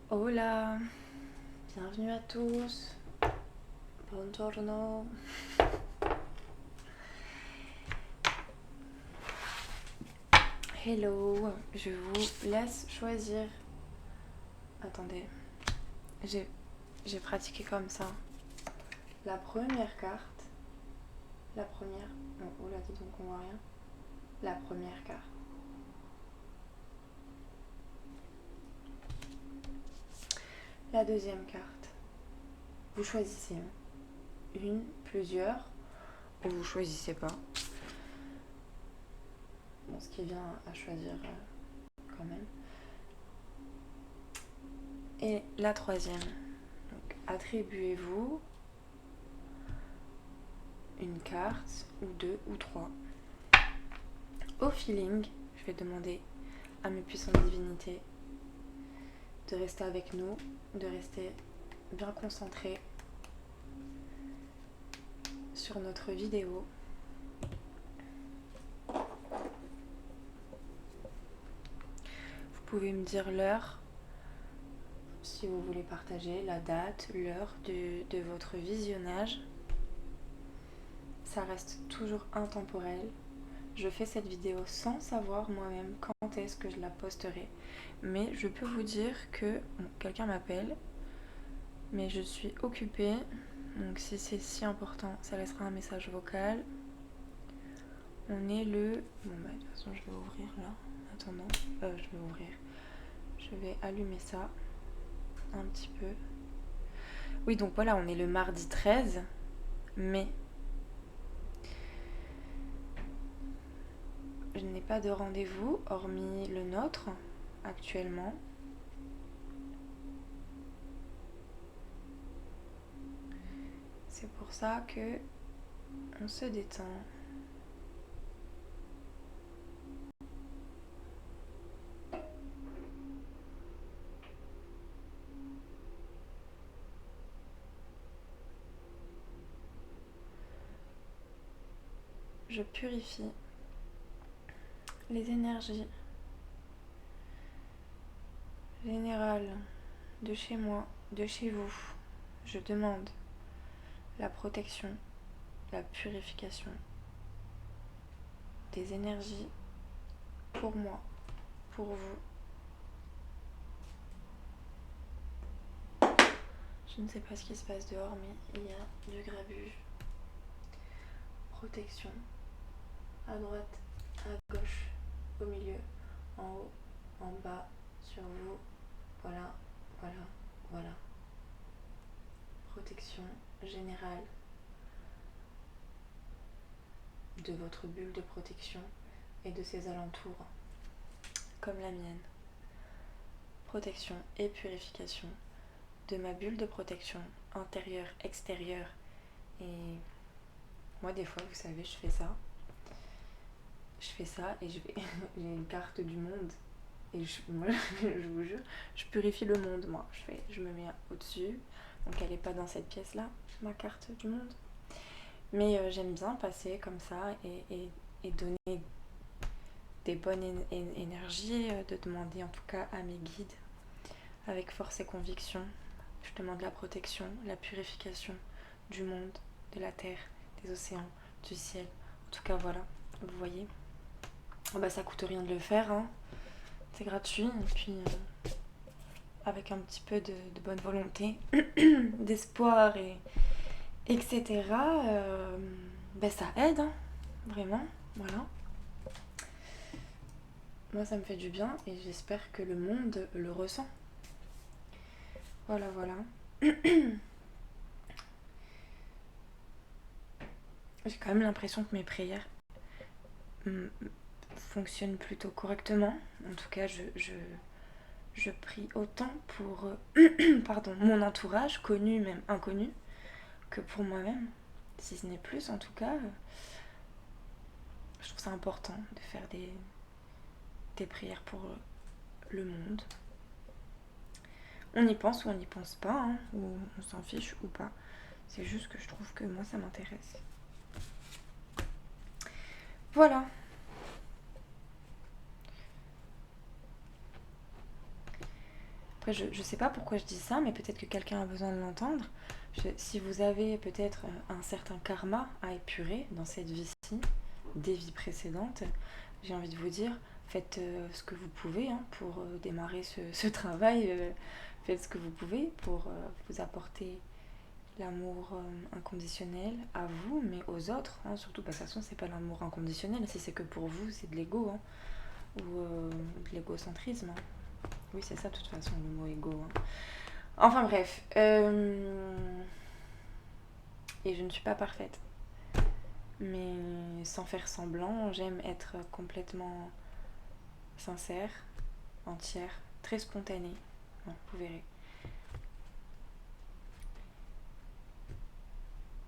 Hola, bienvenue à tous. Buongiorno. Hello, je vous laisse choisir. Attendez, j'ai pratiqué comme ça. La première carte. La première. Non, oh là, dis donc, on voit rien. La première carte. La deuxième carte. Vous choisissez une, plusieurs, ou vous choisissez pas. Bon, ce qui vient à choisir quand même. Et la troisième. Donc, attribuez-vous une carte, ou deux, ou trois. Au feeling, je vais demander à mes puissantes divinités de rester avec nous, de rester bien concentrés sur notre vidéo. Vous pouvez me dire l'heure, si vous voulez partager la date, l'heure de votre visionnage. Ça reste toujours intemporel. Je fais cette vidéo sans savoir moi-même quand est-ce que je la posterai. Mais je peux vous dire que quelqu'un m'appelle, mais je suis occupée. Donc si c'est si important, ça laissera un message vocal. On est le... Bon bah de toute façon je vais ouvrir là. Attendant, je vais allumer ça un petit peu. Oui donc voilà, on est le mardi 13 mai. Je n'ai pas de rendez-vous hormis le nôtre actuellement. C'est pour ça que on se détend. Je purifie les énergies générales de chez moi, de chez vous. Je demande la protection, la purification des énergies pour moi, pour vous. Je ne sais pas ce qui se passe dehors, mais il y a du grabuge. Protection. À droite, à gauche, au milieu, en haut, en bas, sur vous. Voilà, voilà, voilà. Protection générale de votre bulle de protection et de ses alentours, comme la mienne. Protection et purification de ma bulle de protection intérieure, extérieure. Et moi des fois, vous savez, je fais ça et j'ai une carte du monde et moi, je vous jure, je purifie le monde. Moi je me mets au-dessus, donc elle n'est pas dans cette pièce là, ma carte du monde, mais j'aime bien passer comme ça et donner des bonnes énergies, de demander en tout cas à mes guides avec force et conviction. Je demande la protection, la purification du monde, de la terre, des océans, du ciel. En tout cas, voilà, vous voyez. Oh bah, ça coûte rien de le faire, hein. C'est gratuit. Et puis, avec un petit peu de bonne volonté, d'espoir, etc., bah, ça aide, hein. Vraiment, voilà. Moi, ça me fait du bien et j'espère que le monde le ressent. Voilà, voilà. J'ai quand même l'impression que mes prières fonctionnent plutôt correctement. En tout cas, je prie autant pour pardon, mon entourage, connu, même inconnu, que pour moi-même. Si ce n'est plus, en tout cas, je trouve ça important de faire des prières pour le monde. On y pense ou on n'y pense pas, hein, ou on s'en fiche ou pas. C'est juste que je trouve que moi, ça m'intéresse. Voilà. Après, je sais pas pourquoi je dis ça, mais peut-être que quelqu'un a besoin de l'entendre. Si vous avez peut-être un certain karma à épurer dans cette vie-ci, des vies précédentes, j'ai envie de vous dire, faites ce que vous pouvez pour démarrer ce travail. Faites ce que vous pouvez pour vous apporter l'amour inconditionnel à vous, mais aux autres. Surtout, de toute façon, c'est pas l'amour inconditionnel. Si c'est que pour vous, c'est de l'ego ou de l'égocentrisme. Oui, c'est ça, de toute façon, le mot égo. Enfin bref. Et je ne suis pas parfaite. Mais sans faire semblant, j'aime être complètement sincère, entière, très spontanée. Bon, vous verrez.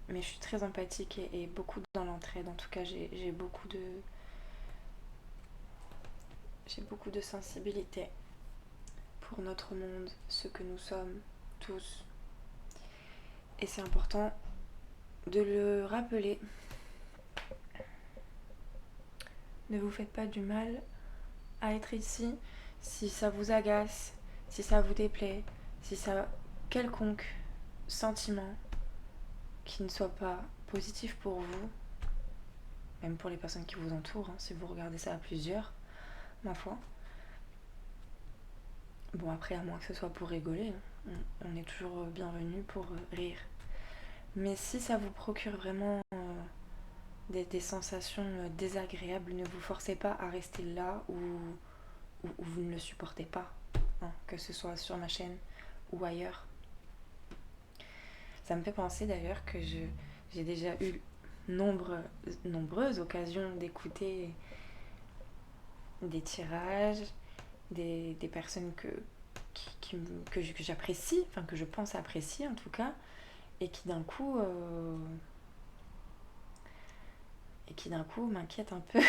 Mais je suis très empathique et beaucoup dans l'entraide. En tout cas, j'ai beaucoup de sensibilité pour notre monde, ce que nous sommes tous. Et c'est important de le rappeler. Ne vous faites pas du mal à être ici si ça vous agace, si ça vous déplaît, si ça a quelconque sentiment qui ne soit pas positif pour vous, même pour les personnes qui vous entourent, si vous regardez ça à plusieurs, ma foi. Bon, après, à moins que ce soit pour rigoler, on est toujours bienvenu pour rire. Mais si ça vous procure vraiment des sensations désagréables, ne vous forcez pas à rester là où vous ne le supportez pas, que ce soit sur ma chaîne ou ailleurs. Ça me fait penser d'ailleurs que j'ai déjà eu nombreuses occasions d'écouter des tirages, des personnes que j'apprécie, enfin que je pense apprécier en tout cas, et qui d'un coup m'inquiètent un peu.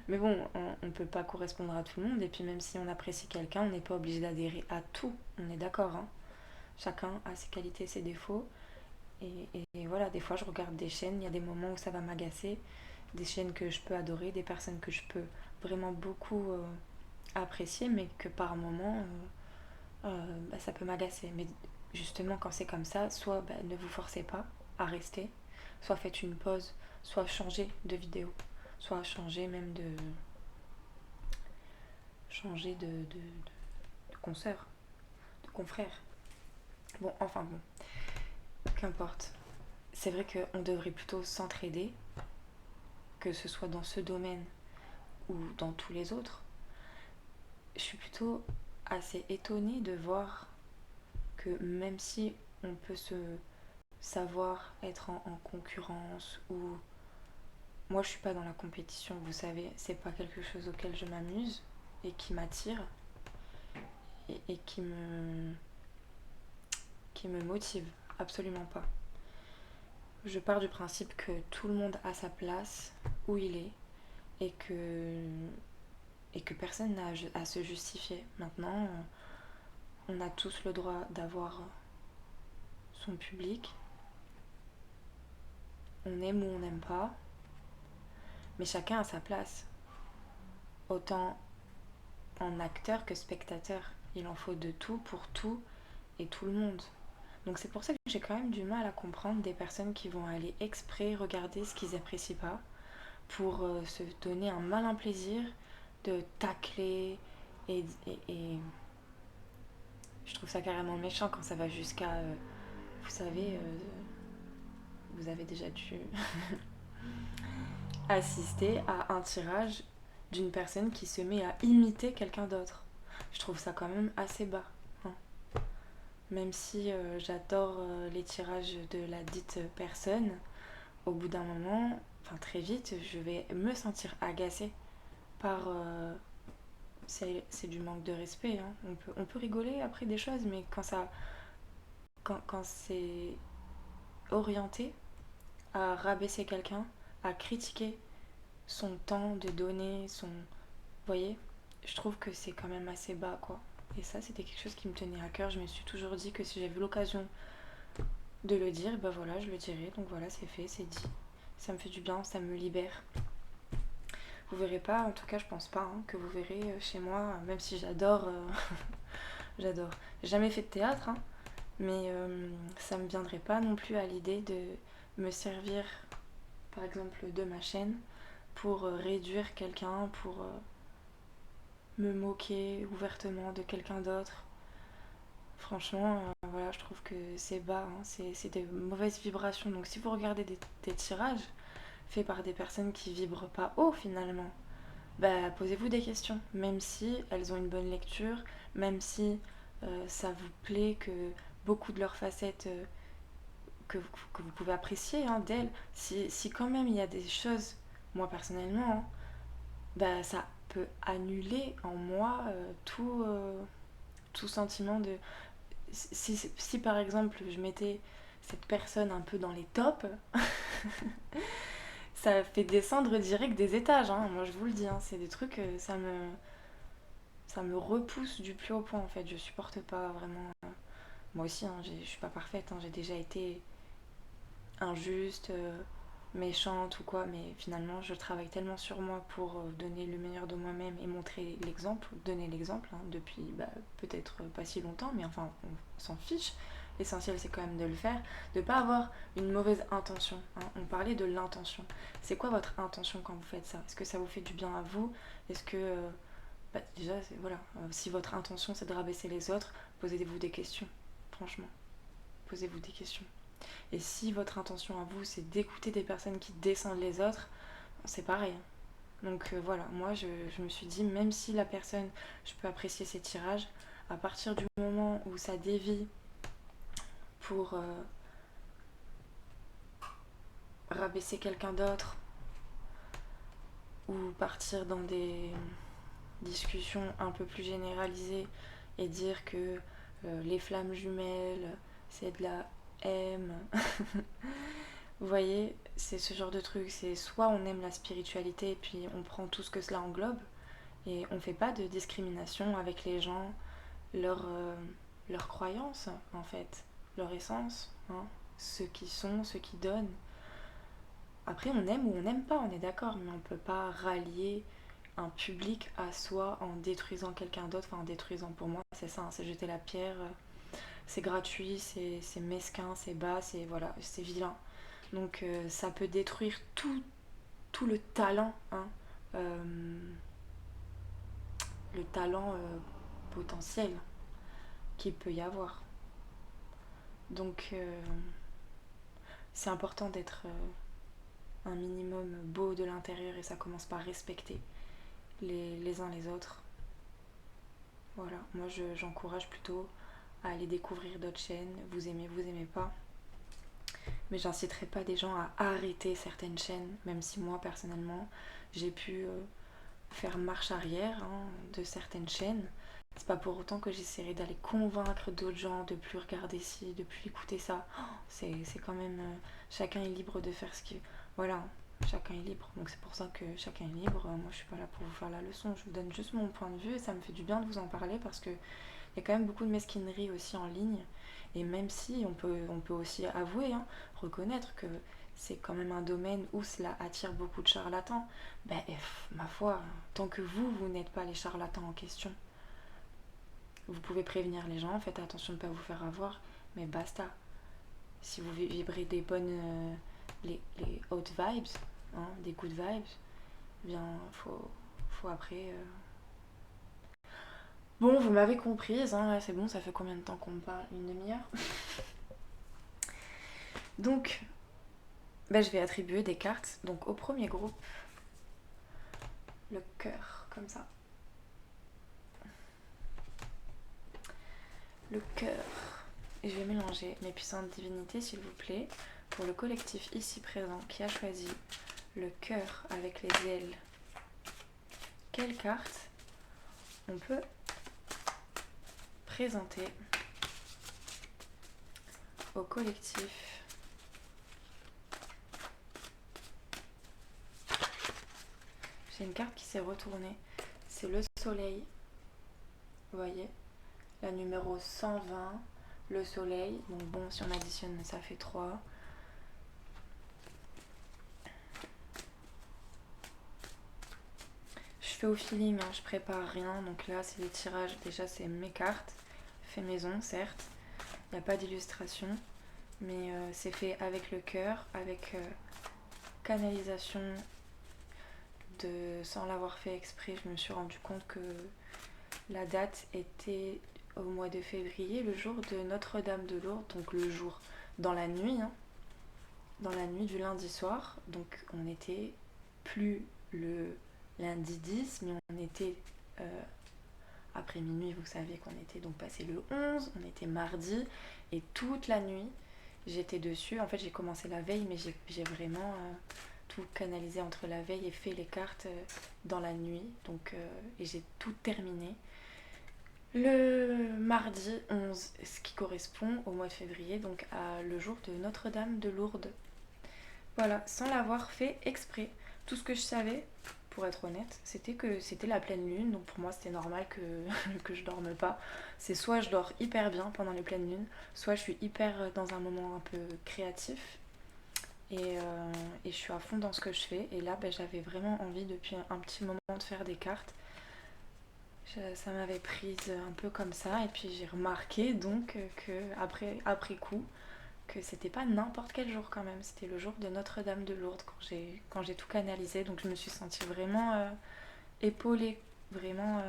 Mais bon, on ne peut pas correspondre à tout le monde, et puis même si on apprécie quelqu'un, on n'est pas obligé d'adhérer à tout, on est d'accord, Chacun a ses qualités, ses défauts, et voilà, des fois je regarde des chaînes, il y a des moments où ça va m'agacer, des chaînes que je peux adorer, des personnes que je peux vraiment beaucoup apprécier, mais que par moments ça peut m'agacer. Mais justement, quand c'est comme ça, soit ne vous forcez pas à rester, soit faites une pause, soit changez de vidéo, soit changez même de consoeur, de confrère. Bon, enfin bon, qu'importe. C'est vrai qu'on devrait plutôt s'entraider, que ce soit dans ce domaine ou dans tous les autres. Je suis plutôt assez étonnée de voir que même si on peut se savoir être en concurrence, ou moi je suis pas dans la compétition, vous savez, c'est pas quelque chose auquel je m'amuse et qui m'attire et qui me motive absolument pas. Je pars du principe que tout le monde a sa place où il est et que personne n'a à se justifier. Maintenant, on a tous le droit d'avoir son public. On aime ou on n'aime pas, mais chacun a sa place. Autant en acteur que spectateur. Il en faut de tout pour tout et tout le monde. Donc c'est pour ça que j'ai quand même du mal à comprendre des personnes qui vont aller exprès regarder ce qu'ils apprécient pas pour se donner un malin plaisir de tacler et je trouve ça carrément méchant quand ça va jusqu'à vous savez vous avez déjà dû assister à un tirage d'une personne qui se met à imiter quelqu'un d'autre. Je trouve ça quand même assez bas. Même si j'adore les tirages de la dite personne, au bout d'un moment, enfin très vite, je vais me sentir agacée par... c'est du manque de respect. On peut rigoler après des choses, mais quand c'est orienté à rabaisser quelqu'un, à critiquer son temps de donner, vous voyez, je trouve que c'est quand même assez bas, quoi. Et ça, c'était quelque chose qui me tenait à cœur. Je me suis toujours dit que si j'avais l'occasion de le dire, voilà, je le dirais. Donc voilà, c'est fait, c'est dit. Ça me fait du bien, ça me libère. Vous verrez pas, en tout cas je pense pas hein, que vous verrez chez moi, même si j'adore, j'adore. J'ai jamais fait de théâtre, hein, mais ça me viendrait pas non plus à l'idée de me servir par exemple de ma chaîne pour réduire quelqu'un, pour me moquer ouvertement de quelqu'un d'autre. Franchement, voilà, je trouve que c'est bas, hein, c'est des mauvaises vibrations. Donc si vous regardez des tirages faits par des personnes qui vibrent pas haut finalement, bah posez-vous des questions. Même si elles ont une bonne lecture, même si ça vous plaît, que beaucoup de leurs facettes que vous pouvez apprécier hein, d'elles, si quand même il y a des choses, moi personnellement, hein, bah ça peut annuler en moi tout sentiment de si par exemple je mettais cette personne un peu dans les tops, ça fait descendre direct des étages. Hein. Moi je vous le dis, hein, c'est des trucs, ça me repousse du plus haut point en fait. Je supporte pas vraiment. Moi aussi, hein, je suis pas parfaite. Hein, j'ai déjà été injuste, méchante ou quoi, mais finalement je travaille tellement sur moi pour donner le meilleur de moi-même et montrer l'exemple, donner l'exemple hein, depuis peut-être pas si longtemps, mais enfin on s'en fiche. L'essentiel c'est quand même de le faire, de pas avoir une mauvaise intention. Hein. On parlait de l'intention. C'est quoi votre intention quand vous faites ça? Est-ce que ça vous fait du bien à vous? Est-ce que déjà voilà, si votre intention c'est de rabaisser les autres, posez-vous des questions. Franchement, posez-vous des questions. Et si votre intention à vous, c'est d'écouter des personnes qui descendent les autres, c'est pareil. Donc voilà, moi je me suis dit, même si la personne, je peux apprécier ses tirages, à partir du moment où ça dévie pour rabaisser quelqu'un d'autre, ou partir dans des discussions un peu plus généralisées et dire que les flammes jumelles, c'est de la M. Vous voyez, c'est ce genre de truc. C'est soit on aime la spiritualité et puis on prend tout ce que cela englobe et on fait pas de discrimination avec les gens, leur croyances en fait, leur essence, hein, ceux qui sont, ceux qui donnent. Après on aime ou on n'aime pas, on est d'accord, mais on peut pas rallier un public à soi en détruisant quelqu'un d'autre, enfin en détruisant pour moi, c'est ça, hein, c'est jeter la pierre, c'est gratuit, c'est mesquin, c'est bas, c'est voilà, c'est vilain. Donc ça peut détruire tout hein, euh, le talent potentiel qu'il peut y avoir. Donc c'est important d'être un minimum beau de l'intérieur et ça commence par respecter les uns les autres. Voilà, moi j'encourage plutôt à aller découvrir d'autres chaînes, vous aimez pas. Mais j'inciterai pas des gens à arrêter certaines chaînes, même si moi personnellement j'ai pu faire marche arrière hein, de certaines chaînes. C'est pas pour autant que j'essaierai d'aller convaincre d'autres gens de plus regarder ci, de plus écouter ça. Oh, c'est quand même. Chacun est libre de faire ce qu'il. Voilà, chacun est libre. Donc c'est pour ça que chacun est libre. Moi je suis pas là pour vous faire la leçon, je vous donne juste mon point de vue et ça me fait du bien de vous en parler parce que il y a quand même beaucoup de mesquinerie aussi en ligne. Et même si on peut aussi avouer, hein, reconnaître que c'est quand même un domaine où cela attire beaucoup de charlatans, ben, ma foi, tant que vous n'êtes pas les charlatans en question, vous pouvez prévenir les gens, faites attention de ne pas vous faire avoir, mais basta. Si vous vibrez des bonnes, les hot vibes, hein, des good vibes, eh bien, faut après... Bon, vous m'avez comprise, hein, c'est bon, ça fait combien de temps qu'on me parle? Une demi-heure. Donc, ben, je vais attribuer des cartes. Donc, au premier groupe, le cœur, comme ça. Le cœur. Et je vais mélanger mes puissantes divinités, s'il vous plaît, pour le collectif ici présent qui a choisi le cœur avec les ailes. Quelle carte on peut présenter au collectif? J'ai une carte qui s'est retournée. C'est le soleil. Vous voyez, la numéro 120, le soleil. Donc bon, si on additionne, ça fait 3. fais au feeling, hein, je prépare rien. Donc là, c'est les tirages. Déjà, c'est mes cartes. Fait maison, certes. Il n'y a pas d'illustration. Mais c'est fait avec le cœur, avec canalisation. Sans l'avoir fait exprès, je me suis rendu compte que la date était au mois de février, le jour de Notre-Dame de Lourdes. Donc le jour dans la nuit, hein, dans la nuit du lundi soir. Donc on était plus le lundi 10, mais on était après minuit, vous savez qu'on était donc passé le 11, on était mardi, et toute la nuit, j'étais dessus. En fait, j'ai commencé la veille, mais j'ai vraiment tout canalisé entre la veille et fait les cartes dans la nuit. Donc, et j'ai tout terminé. Le mardi 11, ce qui correspond au mois de février, donc le jour de Notre-Dame de Lourdes. Voilà, sans l'avoir fait exprès. Tout ce que je savais, pour être honnête, c'était que c'était la pleine lune. Donc pour moi, c'était normal que je dorme pas. C'est soit je dors hyper bien pendant les pleines lunes, soit je suis hyper dans un moment un peu créatif. Et je suis à fond dans ce que je fais. Et là, j'avais vraiment envie depuis un petit moment de faire des cartes. Ça m'avait prise un peu comme ça. Et puis j'ai remarqué donc que après coup, que c'était pas n'importe quel jour quand même, c'était le jour de Notre-Dame de Lourdes quand j'ai tout canalisé, donc je me suis sentie vraiment épaulée, vraiment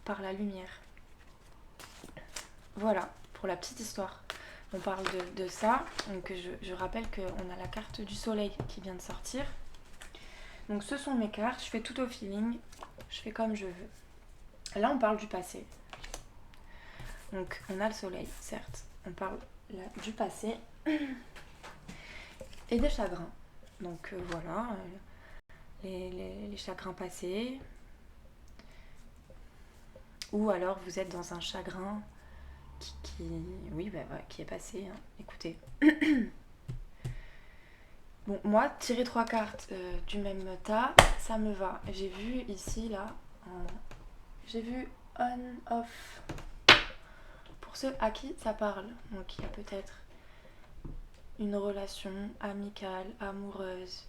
par la lumière. Voilà, pour la petite histoire. On parle de ça, donc je rappelle qu'on a la carte du soleil qui vient de sortir. Donc ce sont mes cartes, je fais tout au feeling, je fais comme je veux. Là on parle du passé. Donc on a le soleil, certes, on parle là, du passé et des chagrins. Donc voilà, les chagrins passés. Ou alors vous êtes dans un chagrin qui est passé. Hein. Écoutez. Bon, moi, tirer 3 cartes du même tas, ça me va. J'ai vu ici, là, j'ai vu on, off. Pour ceux à qui ça parle, donc il y a peut-être une relation amicale, amoureuse,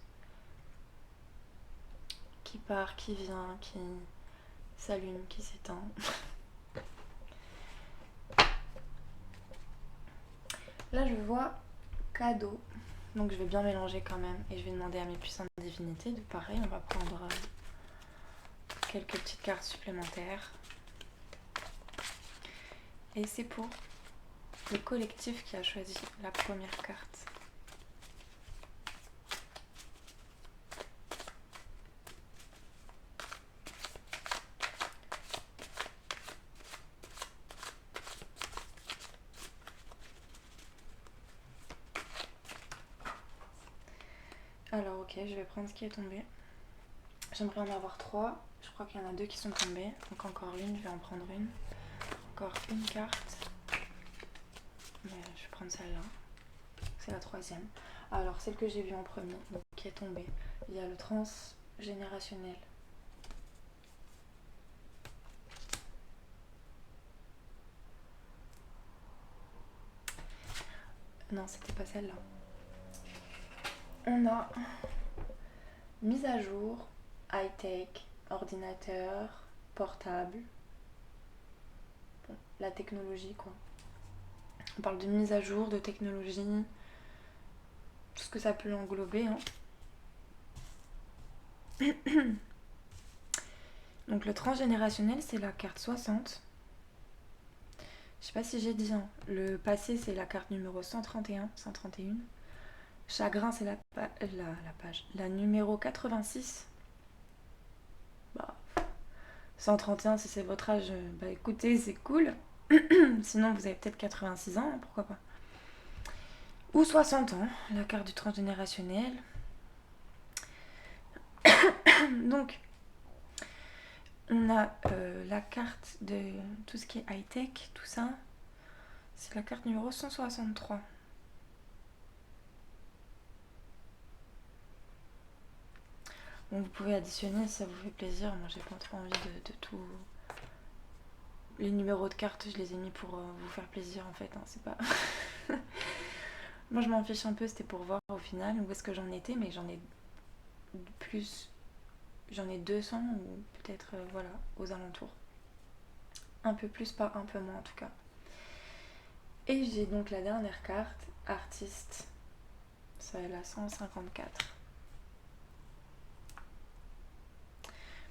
qui part, qui vient, qui s'allume, qui s'éteint. Là, je vois cadeau. Donc je vais bien mélanger quand même. Et je vais demander à mes puissantes divinités de pareil. On va prendre quelques petites cartes supplémentaires. Et c'est pour le collectif qui a choisi la première carte. Alors ok, je vais prendre ce qui est tombé. J'aimerais en avoir 3. Je crois qu'il y en a 2 qui sont tombés. Donc encore une, je vais en prendre une. Encore une carte. Mais je vais prendre celle-là. C'est la 3e. Alors celle que j'ai vue en premier, donc, qui est tombée. Il y a le transgénérationnel. Non, c'était pas celle-là. On a mise à jour, high-tech, ordinateur, portable. Bon, la technologie quoi. On parle de mise à jour, de technologie, tout ce que ça peut englober. Hein. Donc le transgénérationnel, c'est la carte 60. Je sais pas si j'ai dit. Hein. Le passé, c'est la carte numéro 131. Chagrin, c'est la page. La numéro 86. Bah, 131, si c'est votre âge, bah écoutez, c'est cool. Sinon, vous avez peut-être 86 ans, pourquoi pas. Ou 60 ans, la carte du transgénérationnel. Donc, on a la carte de tout ce qui est high-tech, tout ça. C'est la carte numéro 163. Bon, vous pouvez additionner si ça vous fait plaisir. Moi, j'ai pas trop envie de tout. Les numéros de cartes, je les ai mis pour vous faire plaisir en fait. Hein, c'est pas. Moi, je m'en fiche un peu. C'était pour voir au final où est-ce que j'en étais, mais j'en ai plus j'en ai 200 ou peut-être voilà, aux alentours. Un peu plus, pas un peu moins en tout cas. Et j'ai donc la dernière carte, artiste. Ça est la 154.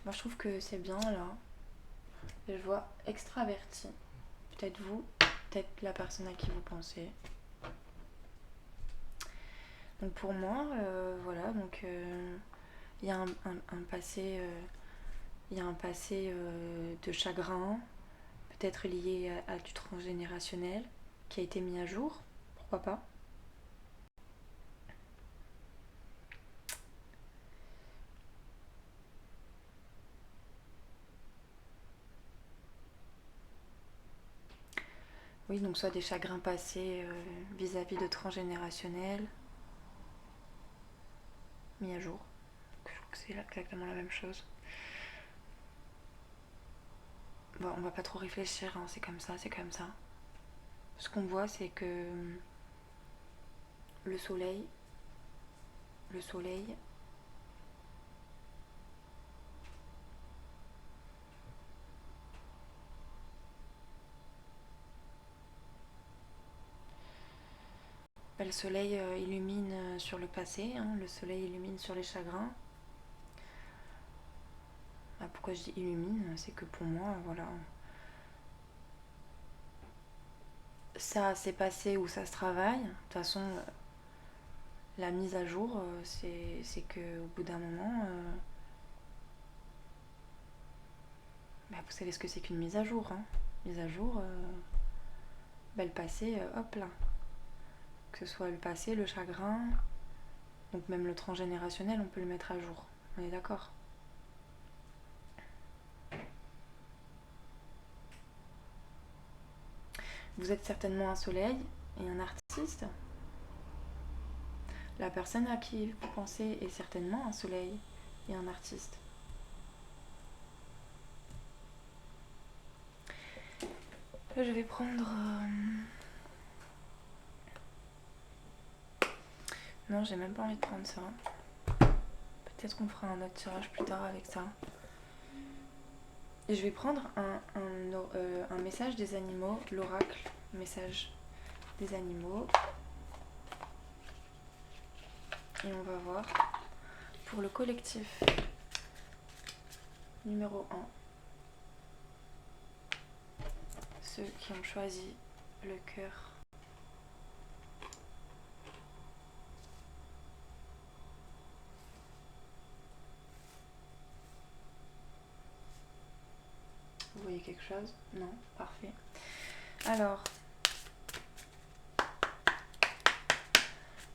Moi je trouve que c'est bien là. Je vois extraverti. Peut-être vous, peut-être la personne à qui vous pensez. Donc pour moi, voilà, donc il y a un passé, il y a un passé de chagrin, peut-être lié à du transgénérationnel, qui a été mis à jour, pourquoi pas. Oui, donc soit des chagrins passés vis-à-vis de transgénérationnel, mis à jour. Je trouve que c'est exactement la même chose. Bon, on va pas trop réfléchir, hein, c'est comme ça, c'est comme ça. Ce qu'on voit, c'est que le soleil, le soleil illumine sur le passé, hein, le soleil illumine sur les chagrins. Ah, pourquoi je dis illumine? C'est que pour moi, voilà, ça s'est passé ou ça se travaille. De toute façon, la mise à jour, c'est que au bout d'un moment, bah, vous savez ce que c'est qu'une mise à jour. Hein. Mise à jour, bah, le passé, hop là. Que ce soit le passé, le chagrin, donc même le transgénérationnel, on peut le mettre à jour. On est d'accord? Vous êtes certainement un soleil et un artiste. La personne à qui vous pensez est certainement un soleil et un artiste. Là, je vais prendre... Non, j'ai même pas envie de prendre ça. Peut-être qu'on fera un autre tirage plus tard avec ça. Et je vais prendre un message des animaux, l'oracle, message des animaux. Et on va voir pour le collectif numéro 1. Ceux qui ont choisi le cœur. Vous voyez quelque chose? Non? Parfait. Alors,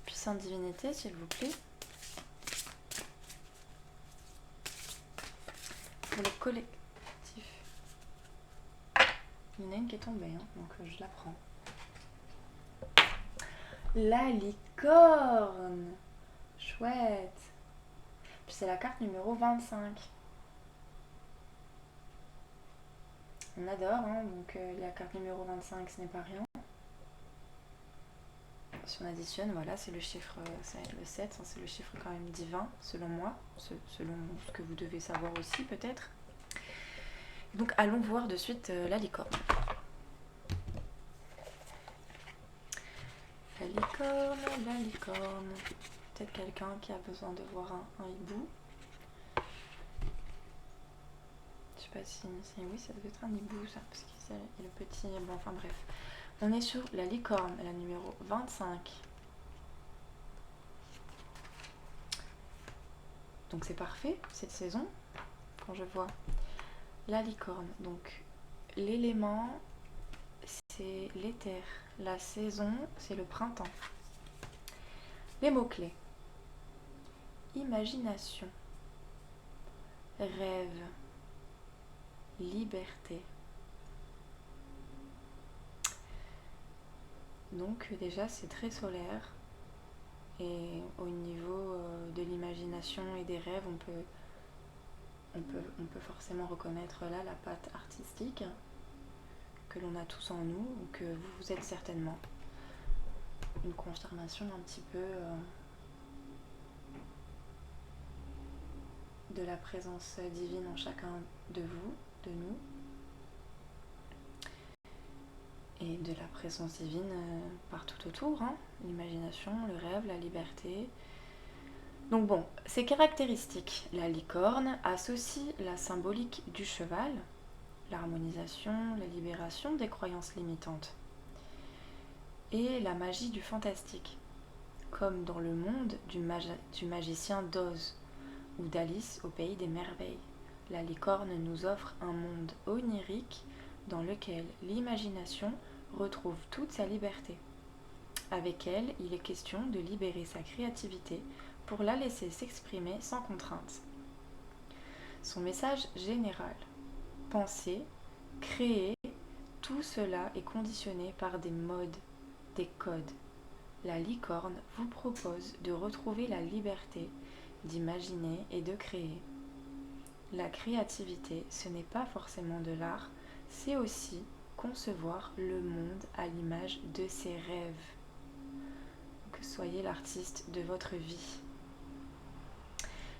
puissante divinité, s'il vous plaît. Pour le collectif. Il y en a une qui est tombée, hein, donc je la prends. La licorne! Chouette! Puis c'est la carte numéro 25. On adore, hein, donc la carte numéro 25, ce n'est pas rien. Si on additionne, voilà, c'est le chiffre, c'est le 7, hein, c'est le chiffre quand même divin, selon moi, selon ce que vous devez savoir aussi peut-être. Donc allons voir de suite la licorne. La licorne. Peut-être quelqu'un qui a besoin de voir un hibou. Je sais pas si oui, ça doit être un hibou ça, parce qu'il y a le petit... Bon, enfin bref. On est sur la licorne, la numéro 25. Donc c'est parfait, cette saison, quand je vois la licorne. Donc l'élément, c'est l'éther. La saison, c'est le printemps. Les mots-clés. Imagination. Rêve. Liberté. Donc déjà c'est très solaire. Et au niveau de l'imagination et des rêves, on peut forcément reconnaître là la patte artistique que l'on a tous en nous, ou que vous êtes certainement. Une confirmation un petit peu de la présence divine en chacun de vous, de nous, et de la présence divine partout autour, hein. L'imagination, le rêve, la liberté. Donc bon, ces caractéristiques, la licorne associe la symbolique du cheval, l'harmonisation, la libération des croyances limitantes, et la magie du fantastique, comme dans le monde du magicien d'Oz ou d'Alice au pays des merveilles. La licorne nous offre un monde onirique dans lequel l'imagination retrouve toute sa liberté. Avec elle, il est question de libérer sa créativité pour la laisser s'exprimer sans contrainte. Son message général, penser, créer, tout cela est conditionné par des modes, des codes. La licorne vous propose de retrouver la liberté d'imaginer et de créer. La créativité, ce n'est pas forcément de l'art, c'est aussi concevoir le monde à l'image de ses rêves. Que soyez l'artiste de votre vie.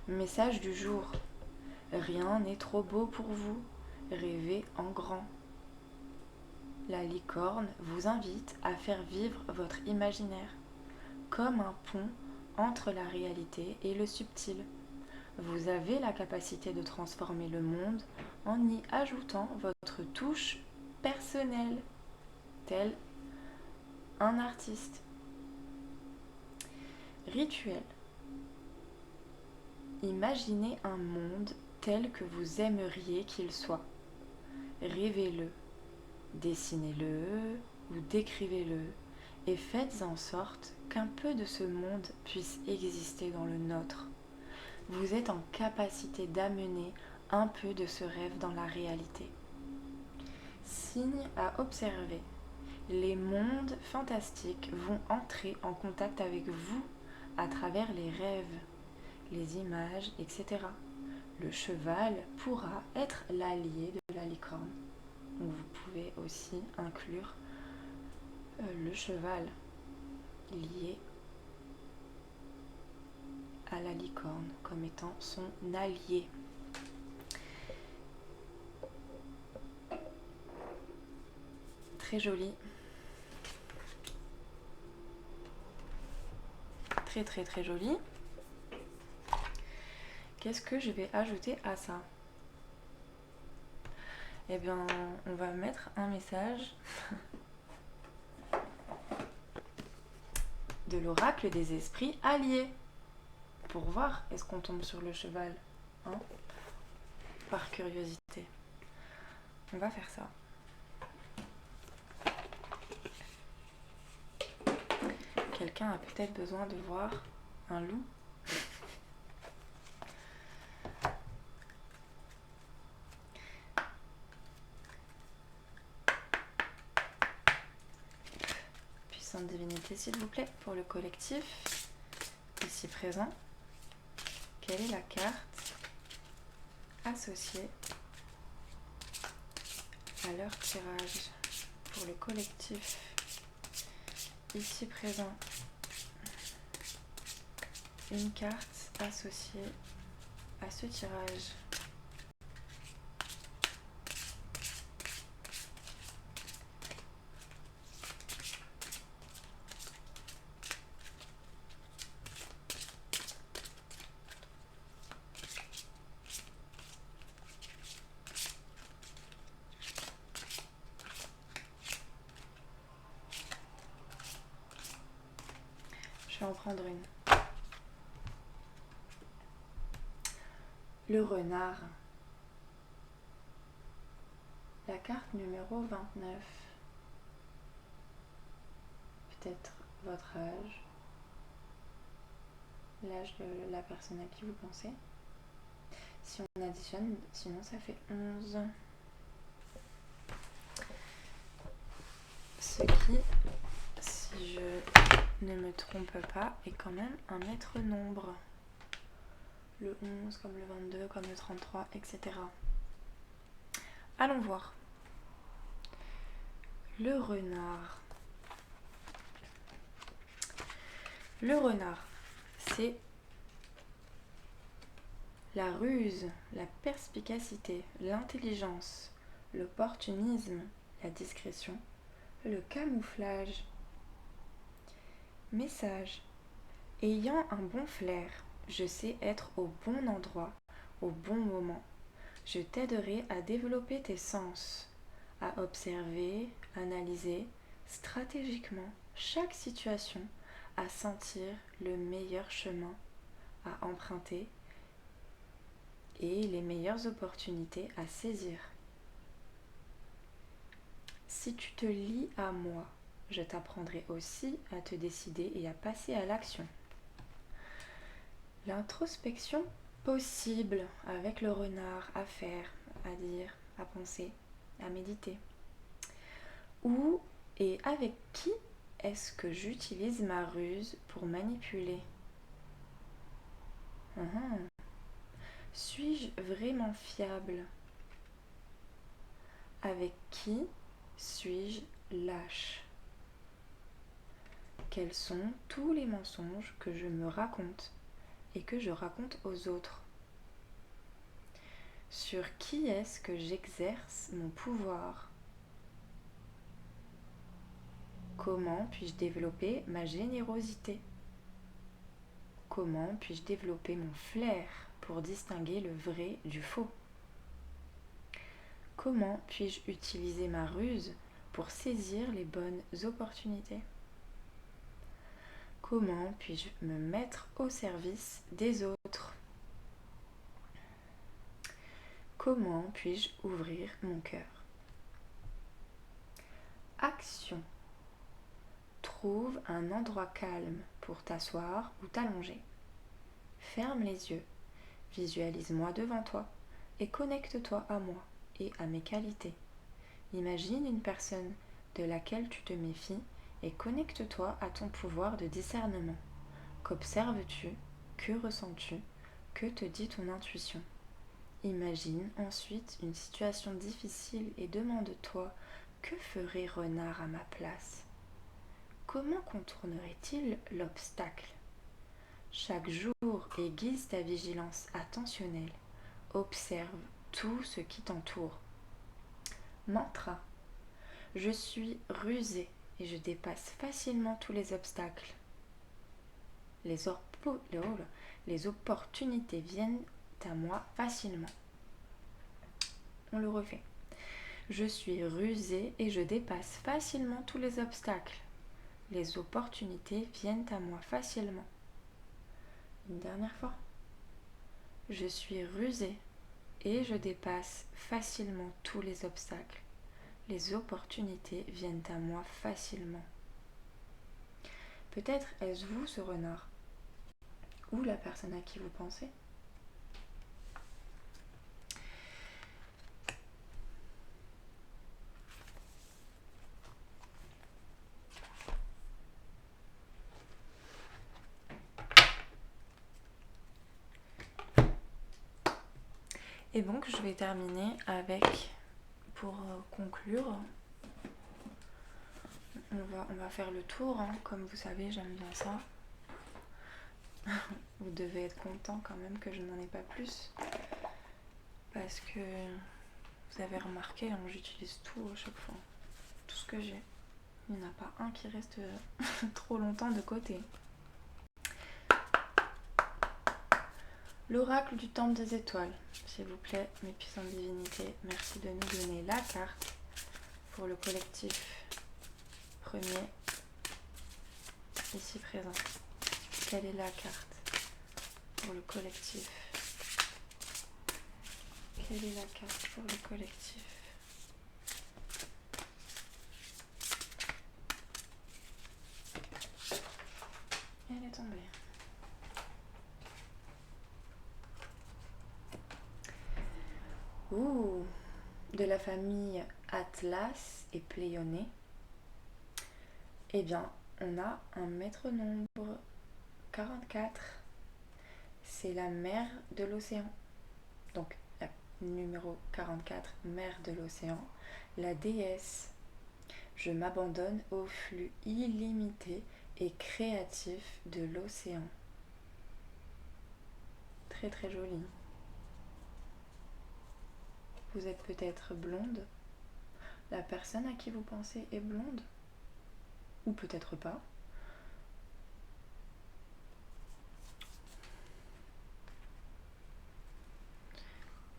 Message du jour. Rien n'est trop beau pour vous. Rêvez en grand. La licorne vous invite à faire vivre votre imaginaire, comme un pont entre la réalité et le subtil. Vous avez la capacité de transformer le monde en y ajoutant votre touche personnelle, tel un artiste. Rituel. Imaginez un monde tel que vous aimeriez qu'il soit. Rêvez-le, dessinez-le ou décrivez-le et faites en sorte qu'un peu de ce monde puisse exister dans le nôtre. Vous êtes en capacité d'amener un peu de ce rêve dans la réalité. Signe à observer. Les mondes fantastiques vont entrer en contact avec vous à travers les rêves, les images, etc. Le cheval pourra être l'allié de la licorne. Donc vous pouvez aussi inclure le cheval lié à la licorne comme étant son allié. Très joli. Très très très joli. Qu'est-ce que je vais ajouter à ça? Eh bien, on va mettre un message de l'oracle des esprits alliés pour voir est-ce qu'on tombe sur le cheval, hein, par curiosité. On va faire ça. Quelqu'un a peut-être besoin de voir un loup. Puissante divinité, s'il vous plaît, pour le collectif ici présent. Quelle est la carte associée à leur tirage pour le collectif ici présent? Une carte associée à ce tirage. Je vais en prendre une. Le renard. La carte numéro 29. Peut-être votre âge, l'âge de la personne à qui vous pensez. Si on additionne, sinon ça fait 11. Ce qui, si je ne me trompe pas, est quand même un maître nombre. Le 11 comme le 22, comme le 33, etc. Allons voir. Le renard. Le renard, c'est la ruse, la perspicacité, l'intelligence, l'opportunisme, la discrétion, le camouflage. Message. Ayant un bon flair, je sais être au bon endroit, au bon moment. Je t'aiderai à développer tes sens, à observer, analyser stratégiquement chaque situation, à sentir le meilleur chemin à emprunter et les meilleures opportunités à saisir. Si tu te lis à moi, je t'apprendrai aussi à te décider et à passer à l'action. L'introspection possible avec le renard à faire, à dire, à penser, à méditer. Où et avec qui est-ce que j'utilise ma ruse pour manipuler? Suis-je vraiment fiable? Avec qui suis-je lâche? Quels sont tous les mensonges que je me raconte et que je raconte aux autres? Sur qui est-ce que j'exerce mon pouvoir? Comment puis-je développer ma générosité? Comment puis-je développer mon flair pour distinguer le vrai du faux? Comment puis-je utiliser ma ruse pour saisir les bonnes opportunités? Comment puis-je me mettre au service des autres? Comment puis-je ouvrir mon cœur? Action. Trouve un endroit calme pour t'asseoir ou t'allonger. Ferme les yeux, visualise-moi devant toi et connecte-toi à moi et à mes qualités. Imagine une personne de laquelle tu te méfies et connecte-toi à ton pouvoir de discernement. Qu'observes-tu? Que ressens-tu? Que te dit ton intuition? Imagine ensuite une situation difficile et demande-toi: que ferait Renard à ma place? Comment contournerait-il l'obstacle? Chaque jour aiguise ta vigilance attentionnelle. Observe tout ce qui t'entoure. Mantra. Je suis rusé et je dépasse facilement tous les obstacles. Les opportunités viennent à moi facilement. On le refait. Je suis rusé et je dépasse facilement tous les obstacles. Les opportunités viennent à moi facilement. Une dernière fois. Je suis rusé et je dépasse facilement tous les obstacles. Les opportunités viennent à moi facilement. Peut-être est-ce vous ce renard ou la personne à qui vous pensez. Et donc je vais terminer avec, pour conclure, on va faire le tour, hein. Comme vous savez, j'aime bien ça. Vous devez être content quand même que je n'en ai pas plus. Parce que vous avez remarqué, hein, j'utilise tout à chaque fois. Tout ce que j'ai. Il n'y en a pas un qui reste trop longtemps de côté. L'oracle du temple des étoiles. S'il vous plaît, mes puissantes divinités, merci de nous donner la carte pour le collectif premier ici présent. Quelle est la carte pour le collectif? Quelle est la carte pour le collectif? Elle est tombée. Ouh, de la famille Atlas et Pléioné. Eh bien, on a un maître nombre 44. C'est la mer de l'océan. Donc, la numéro 44, mer de l'océan. La déesse. Je m'abandonne au flux illimité et créatif de l'océan. Très très joli. Vous êtes peut-être blonde. La personne à qui vous pensez est blonde. Ou peut-être pas.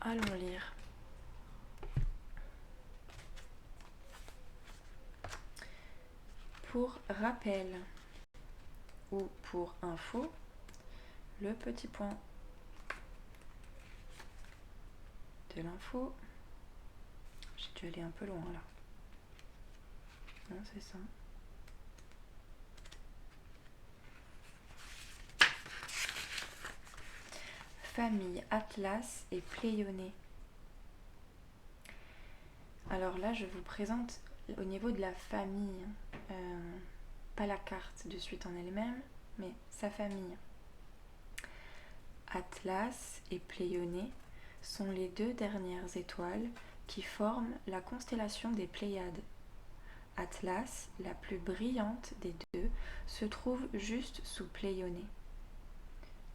Allons lire. Pour rappel ou pour info, le petit point de l'info. J'ai dû aller un peu loin là. Non, c'est ça. Famille Atlas et Pléioné. Alors là, je vous présente au niveau de la famille, pas la carte de suite en elle-même, mais sa famille. Atlas et Pléioné sont les deux dernières étoiles qui forment la constellation des Pléiades. Atlas, la plus brillante des deux, se trouve juste sous Pléioné.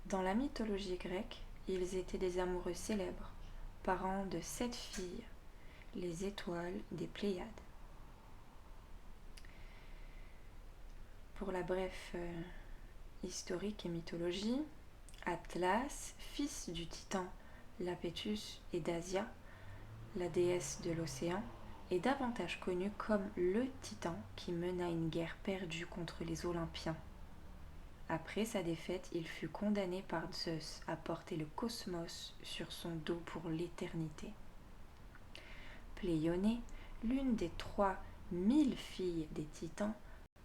Dans la mythologie grecque, ils étaient des amoureux célèbres, parents de 7 filles, les étoiles des Pléiades. Pour la brève historique et mythologie, Atlas, fils du titan Lapétus et d'Asia, la déesse de l'océan, est davantage connu comme le titan qui mena une guerre perdue contre les Olympiens. Après sa défaite, il fut condamné par Zeus à porter le cosmos sur son dos pour l'éternité. Pléioné, l'une des 3000 filles des titans,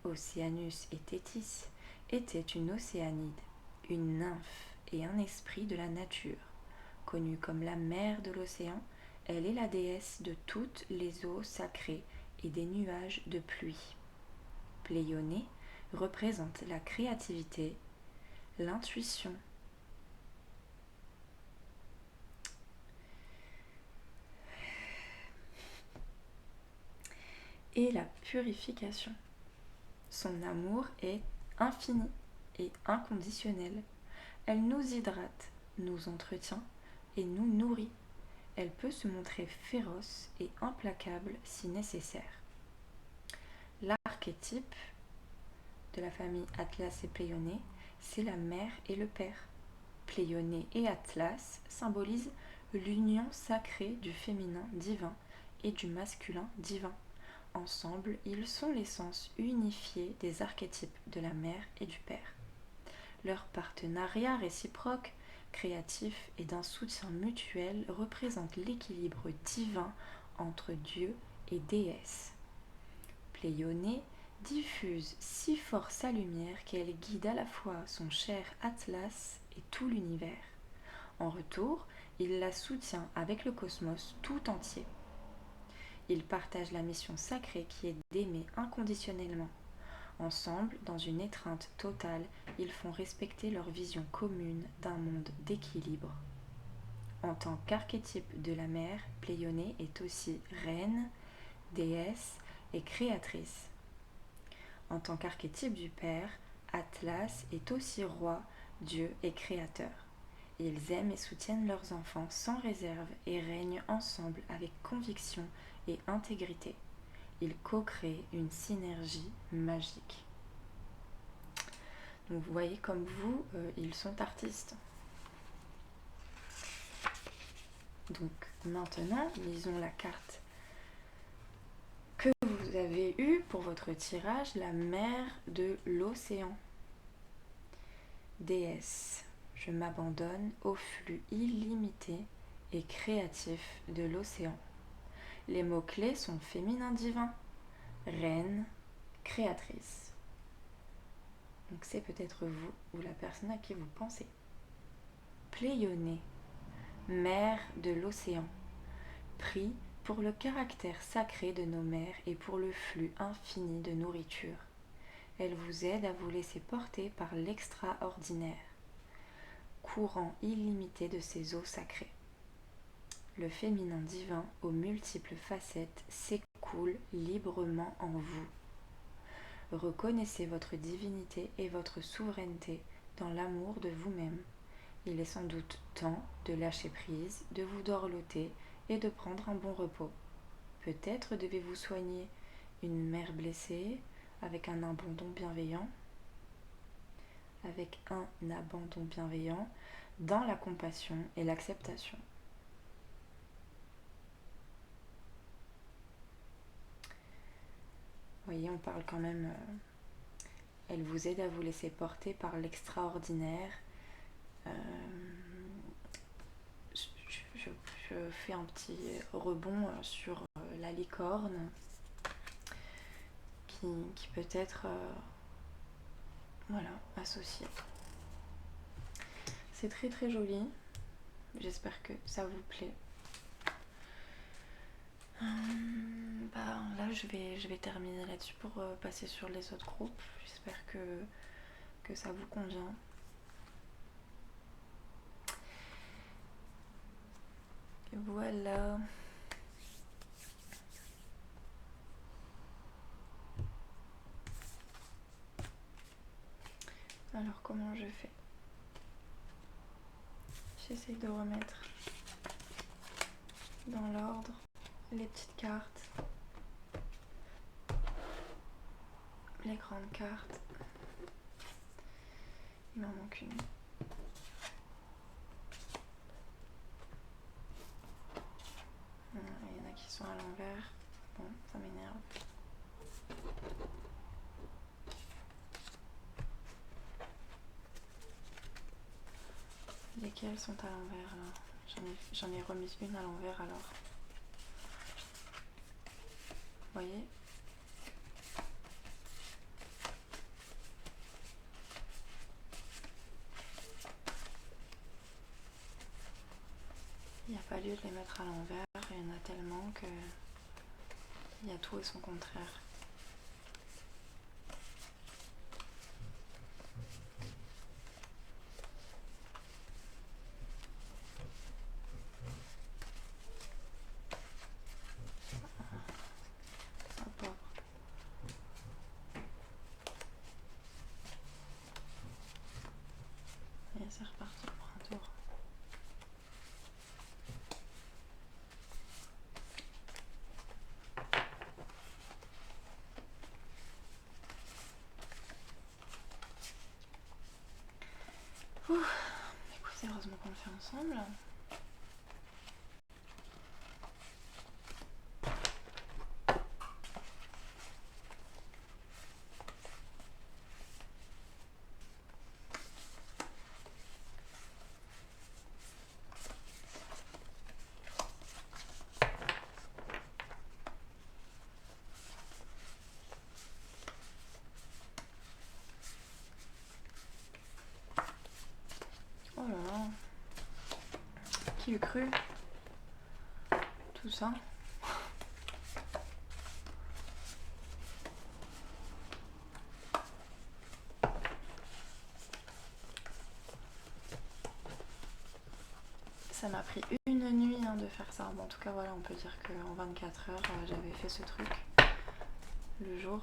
Océanus et Thétis, était une océanide, une nymphe et un esprit de la nature. Connue comme la mère de l'océan, elle est la déesse de toutes les eaux sacrées et des nuages de pluie. Pléioné représente la créativité, l'intuition, et la purification. Son amour est infini et inconditionnel. Elle nous hydrate, nous entretient et nous nourrit. Elle peut se montrer féroce et implacable si nécessaire. L'archétype de la famille Atlas et Pléioné, c'est la mère et le père. Pléioné et Atlas symbolisent l'union sacrée du féminin divin et du masculin divin. Ensemble, ils sont l'essence unifiée des archétypes de la mère et du père. Leur partenariat réciproque, créatif et d'un soutien mutuel représente l'équilibre divin entre Dieu et déesse. Pléioné diffuse si fort sa lumière qu'elle guide à la fois son cher Atlas et tout l'univers. En retour, il la soutient avec le cosmos tout entier. Ils partagent la mission sacrée qui est d'aimer inconditionnellement. Ensemble, dans une étreinte totale, ils font respecter leur vision commune d'un monde d'équilibre. En tant qu'archétype de la mère, Pléioné est aussi reine, déesse et créatrice. En tant qu'archétype du père, Atlas est aussi roi, dieu et créateur. Ils aiment et soutiennent leurs enfants sans réserve et règnent ensemble avec conviction et intégrité. Ils co-créent une synergie magique. Donc vous voyez comme vous, ils sont artistes. Donc maintenant, lisons la carte que vous avez eue pour votre tirage, la mer de l'océan. Déesse, je m'abandonne au flux illimité et créatif de l'océan. Les mots-clés sont féminin divin, reine, créatrice. Donc c'est peut-être vous ou la personne à qui vous pensez. Pléioné, mère de l'océan, prie pour le caractère sacré de nos mers et pour le flux infini de nourriture. Elle vous aide à vous laisser porter par l'extraordinaire, courant illimité de ces eaux sacrées. Le féminin divin aux multiples facettes s'écoule librement en vous. Reconnaissez votre divinité et votre souveraineté dans l'amour de vous-même. Il est sans doute temps de lâcher prise, de vous dorloter et de prendre un bon repos. Peut-être devez-vous soigner une mère blessée avec un abandon bienveillant, dans la compassion et l'acceptation. Vous voyez, on parle quand même, elle vous aide à vous laisser porter par l'extraordinaire. Je fais un petit rebond sur la licorne qui peut être associée. C'est très très joli. J'espère que ça vous plaît. Là, je vais terminer là-dessus pour passer sur les autres groupes. J'espère que ça vous convient. Et voilà. Alors, comment je fais? J'essaie de remettre dans l'ordre les petites cartes, les grandes cartes. Il m'en manque une. Il y en a qui sont à l'envers. Bon, ça m'énerve. Lesquelles sont à l'envers là? J'en ai remis une à l'envers alors. Vous voyez? Il n'y a pas lieu de les mettre à l'envers, il y en a tellement que il y a tout et son contraire. Et c'est reparti pour un tour. Écoutez, heureusement qu'on le fait ensemble. Oh là là, qui eût cru tout ça? Ça m'a pris une nuit de faire ça. Bon, en tout cas, voilà, on peut dire qu'en 24 heures, j'avais fait ce truc le jour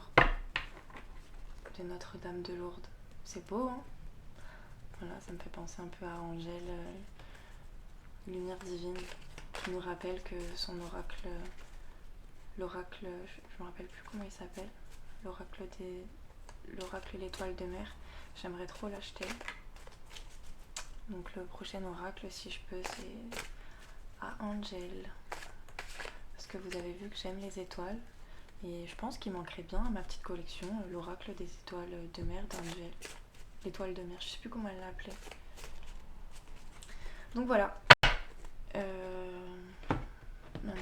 de Notre-Dame de Lourdes. C'est beau, hein? Voilà, ça me fait penser un peu à Angèle, lumière divine, qui nous rappelle que son oracle, l'oracle, je me rappelle plus comment il s'appelle, l'oracle l'étoile de mer, j'aimerais trop l'acheter. Donc le prochain oracle, si je peux, c'est à Angèle, parce que vous avez vu que j'aime les étoiles, et je pense qu'il manquerait bien à ma petite collection l'oracle des étoiles de mer d'Angèle. L'étoile de mer, je sais plus comment elle l'appelait. Donc voilà. Non.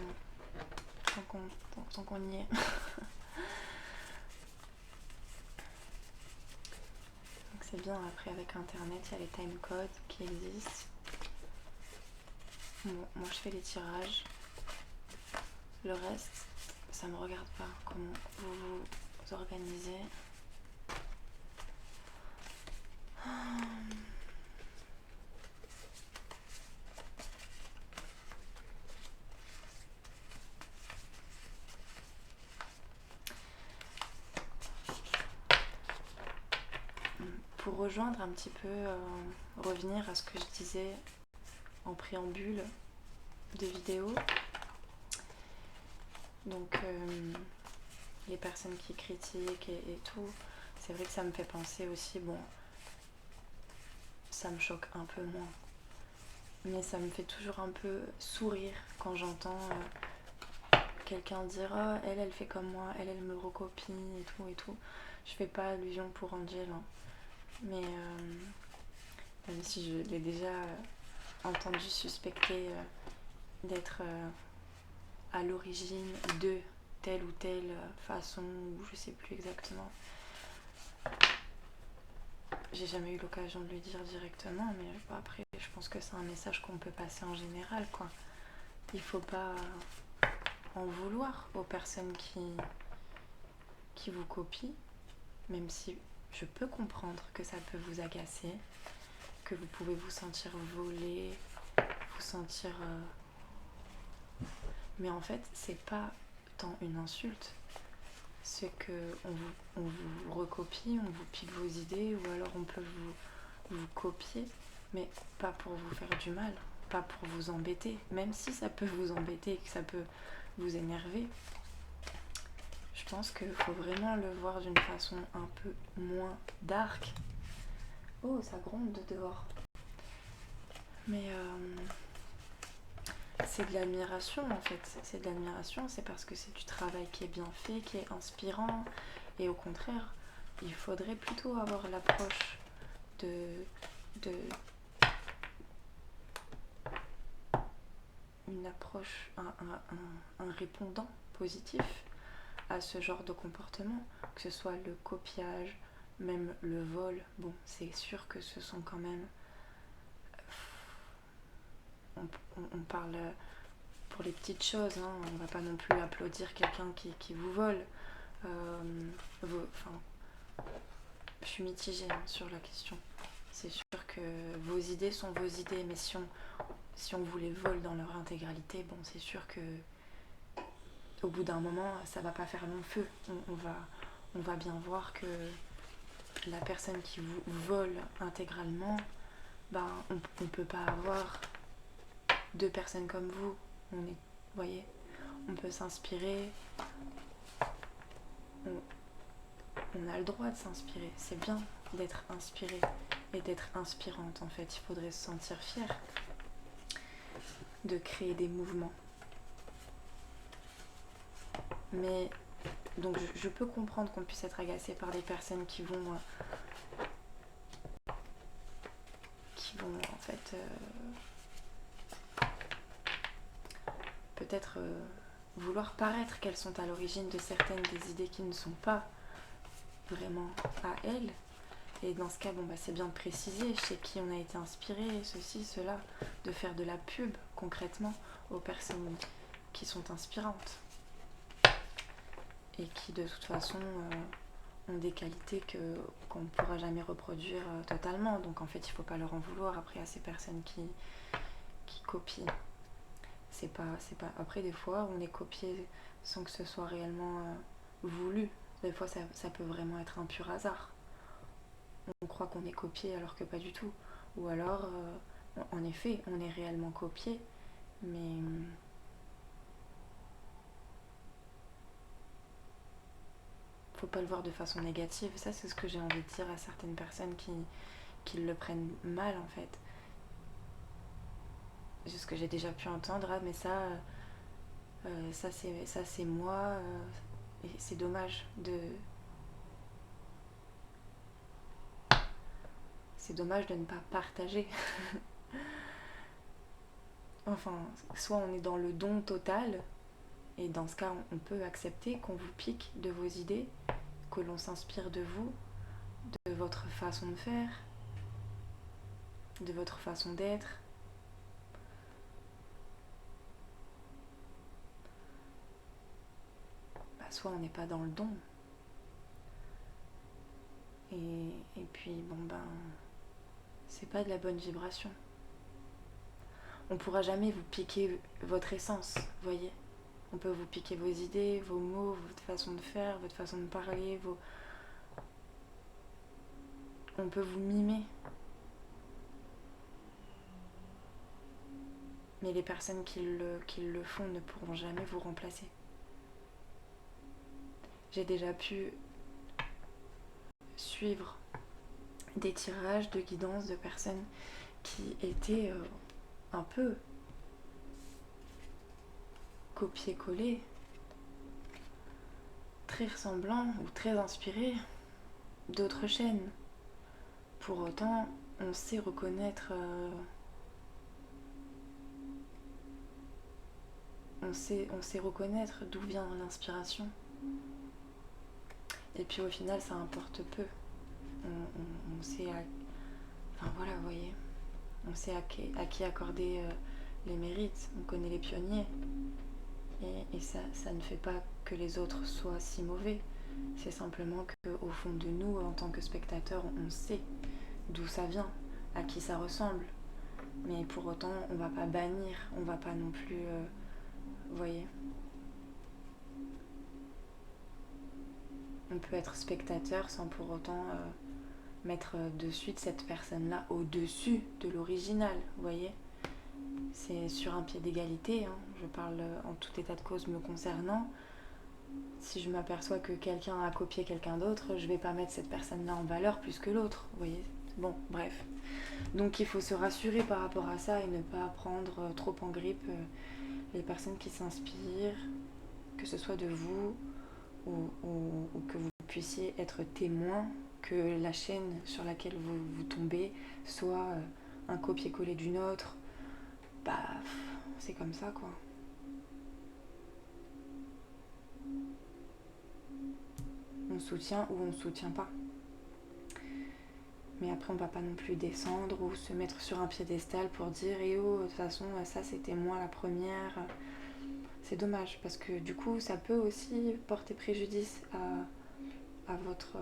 Tant qu'on y est. Donc c'est bien, après avec internet, il y a les timecodes qui existent. Bon, moi je fais les tirages. Le reste, ça me regarde pas. Comment vous vous organisez. Pour rejoindre un petit peu, revenir à ce que je disais en préambule de vidéo, Donc les personnes qui critiquent et tout, c'est vrai que ça me fait penser aussi, bon, ça me choque un peu moins, mais ça me fait toujours un peu sourire quand j'entends quelqu'un dire oh, elle fait comme moi, elle me recopie et tout et tout. Je fais pas allusion pour Angel, hein. Mais même si je l'ai déjà entendu suspecter d'être à l'origine de telle ou telle façon, ou je sais plus exactement. J'ai jamais eu l'occasion de le dire directement, mais après je pense que c'est un message qu'on peut passer en général, quoi. Il faut pas en vouloir aux personnes qui vous copient, même si je peux comprendre que ça peut vous agacer, que vous pouvez vous sentir volé, vous sentir... Mais en fait, c'est pas tant une insulte, c'est qu'on vous recopie, on vous pique vos idées, ou alors on peut vous copier, mais pas pour vous faire du mal, pas pour vous embêter, même si ça peut vous embêter et que ça peut vous énerver. Je pense qu'il faut vraiment le voir d'une façon un peu moins dark. Oh, ça gronde dehors. Mais c'est de l'admiration en fait. C'est de l'admiration, c'est parce que c'est du travail qui est bien fait, qui est inspirant. Et au contraire, il faudrait plutôt avoir l'approche de une approche, un répondant positif à ce genre de comportement, que ce soit le copiage, même le vol. Bon, c'est sûr que ce sont quand même... On parle pour les petites choses, hein. On va pas non plus applaudir quelqu'un qui vous vole. Je suis mitigée sur la question. C'est sûr que vos idées sont vos idées, mais si on vous les vole dans leur intégralité, bon, c'est sûr que au bout d'un moment, ça va pas faire long feu. On va bien voir que la personne qui vous vole intégralement, ben, on peut pas avoir deux personnes comme vous. Vous voyez, on peut s'inspirer, on a le droit de s'inspirer. C'est bien d'être inspiré et d'être inspirante en fait. Il faudrait se sentir fier de créer des mouvements. Mais donc je peux comprendre qu'on puisse être agacé par des personnes qui vont en fait peut-être vouloir paraître qu'elles sont à l'origine de certaines des idées qui ne sont pas vraiment à elles. Et dans ce cas, bon, bah, c'est bien de préciser chez qui on a été inspiré, ceci, cela, de faire de la pub concrètement aux personnes qui sont inspirantes et qui de toute façon ont des qualités qu'on ne pourra jamais reproduire totalement. Donc en fait, il ne faut pas leur en vouloir après à ces personnes qui copient. C'est pas... Après, des fois, on est copié sans que ce soit réellement voulu. Des fois, ça peut vraiment être un pur hasard. On croit qu'on est copié alors que pas du tout. Ou alors, en effet, on est réellement copié, mais faut pas le voir de façon négative. Ça, c'est ce que j'ai envie de dire à certaines personnes qui le prennent mal, en fait. C'est ce que j'ai déjà pu entendre, ah, mais ça c'est moi, et c'est dommage de... C'est dommage de ne pas partager. Enfin, soit on est dans le don total, et dans ce cas, on peut accepter qu'on vous pique de vos idées, que l'on s'inspire de vous, de votre façon de faire, de votre façon d'être. Bah, soit on n'est pas dans le don. Et puis, bon ben, c'est pas de la bonne vibration. On pourra jamais vous piquer votre essence, voyez. On peut vous piquer vos idées, vos mots, votre façon de faire, votre façon de parler, on peut vous mimer. Mais les personnes qui le font ne pourront jamais vous remplacer. j'ai déjà pu suivre des tirages de guidance de personnes qui étaient un peu copier-coller, très ressemblants ou très inspirés d'autres chaînes. Pour autant, on sait reconnaître, on sait reconnaître d'où vient l'inspiration. Et puis au final, ça importe peu. On sait, enfin voilà, vous voyez, on sait à qui accorder les mérites. On connaît les pionniers. Et ça ne fait pas que les autres soient si mauvais. C'est simplement qu'au fond de nous, en tant que spectateurs, on sait d'où ça vient, à qui ça ressemble. Mais pour autant, on va pas bannir, on va pas non plus... vous voyez, on peut être spectateur sans pour autant mettre de suite cette personne-là au-dessus de l'original, vous voyez. C'est sur un pied d'égalité, hein. Je parle en tout état de cause me concernant. Si je m'aperçois que quelqu'un a copié quelqu'un d'autre, je vais pas mettre cette personne-là en valeur plus que l'autre, vous voyez. Bon, bref. Donc il faut se rassurer par rapport à ça et ne pas prendre trop en grippe les personnes qui s'inspirent, que ce soit de vous ou que vous puissiez être témoin que la chaîne sur laquelle vous tombez soit un copier-coller d'une autre. Bah, c'est comme ça, quoi. On soutient ou on soutient pas. Mais après, on va pas non plus descendre ou se mettre sur un piédestal pour dire « Eh oh, de toute façon, ça c'était moi la première ». C'est dommage parce que du coup, ça peut aussi porter préjudice à votre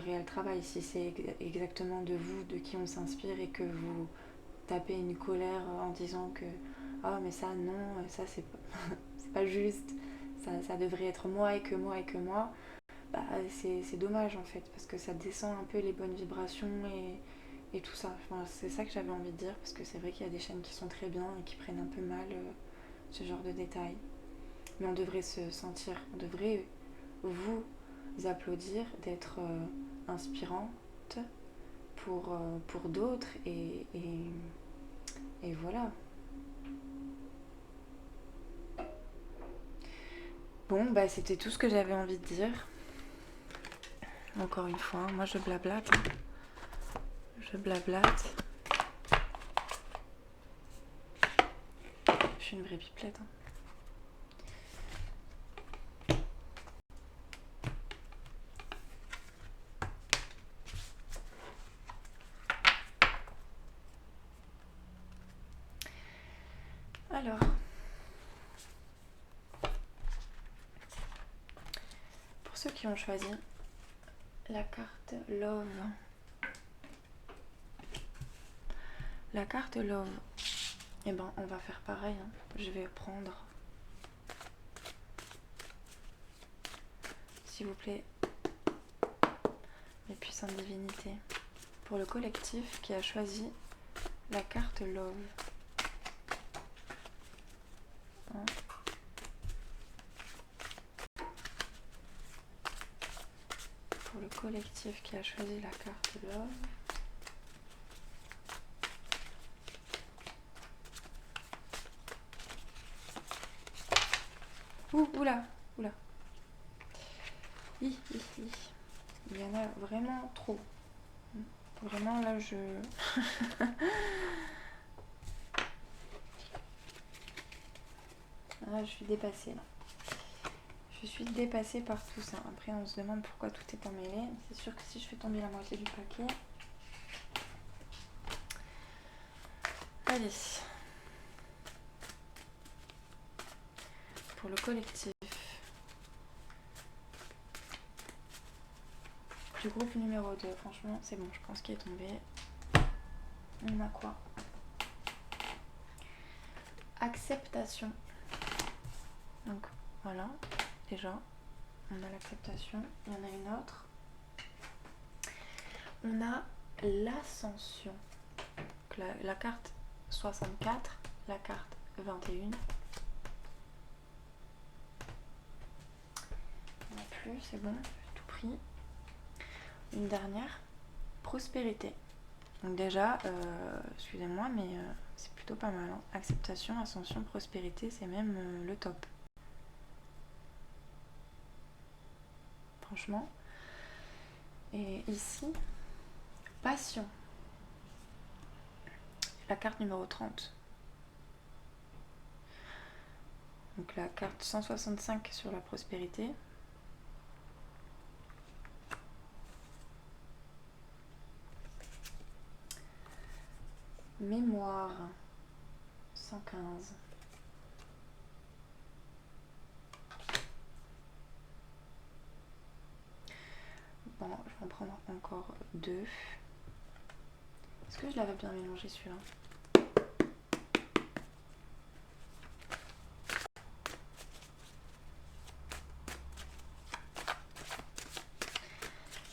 réel travail. Si c'est exactement de vous, de qui on s'inspire et que vous tapez une colère en disant que « Ah, mais ça, non, ça c'est pas juste, ça devrait être moi et que moi et que moi ». Bah, c'est dommage en fait parce que ça descend un peu les bonnes vibrations et tout ça. Enfin, c'est ça que j'avais envie de dire parce que c'est vrai qu'il y a des chaînes qui sont très bien et qui prennent un peu mal ce genre de détails. Mais on devrait se sentir, on devrait vous applaudir d'être inspirante pour d'autres et voilà. Bon, bah c'était tout ce que j'avais envie de dire. Encore une fois, moi je blablate. Je blablate. Je suis une vraie pipelette. Alors, pour ceux qui ont choisi la carte Love, eh ben on va faire pareil, hein. Je vais prendre, s'il vous plaît, les puissantes divinités, pour le collectif qui a choisi la carte Love. Hein. Pour le collectif qui a choisi la carte Love. Oula. Il y en a vraiment trop. Vraiment là je... Là je suis dépassée là. Je suis dépassée par tout ça. Après on se demande pourquoi tout est emmêlé. C'est sûr que si je fais tomber la moitié du paquet... Allez. Pour le collectif. Du groupe numéro 2, franchement, c'est bon, je pense qu'il est tombé. On a quoi? Acceptation. Donc, voilà, déjà, on a l'acceptation. Il y en a une autre. On a l'ascension. La carte 64, la carte 21. On a plus, c'est bon, j'ai tout pris. Une dernière, prospérité. Donc déjà, excusez-moi, mais c'est plutôt pas mal. Hein. Acceptation, ascension, prospérité, c'est même le top. Franchement. Et ici, passion. La carte numéro 30. Donc la carte 165 sur la prospérité. Mémoire, 115. Bon, je vais en prendre encore 2. Est-ce que je l'avais bien mélangé celui-là?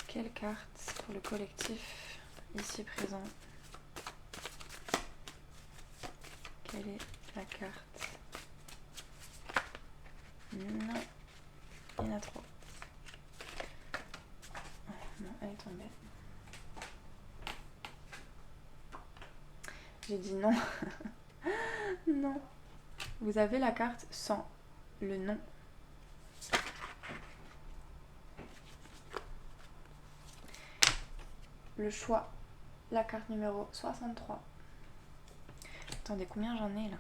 Quelle carte pour le collectif ici présent? Quelle est la carte? Non, il y en a trop. Non, elle est tombée. J'ai dit non. Non. Vous avez la carte sans le nom. Le choix. La carte numéro 63. Attendez, combien j'en ai là?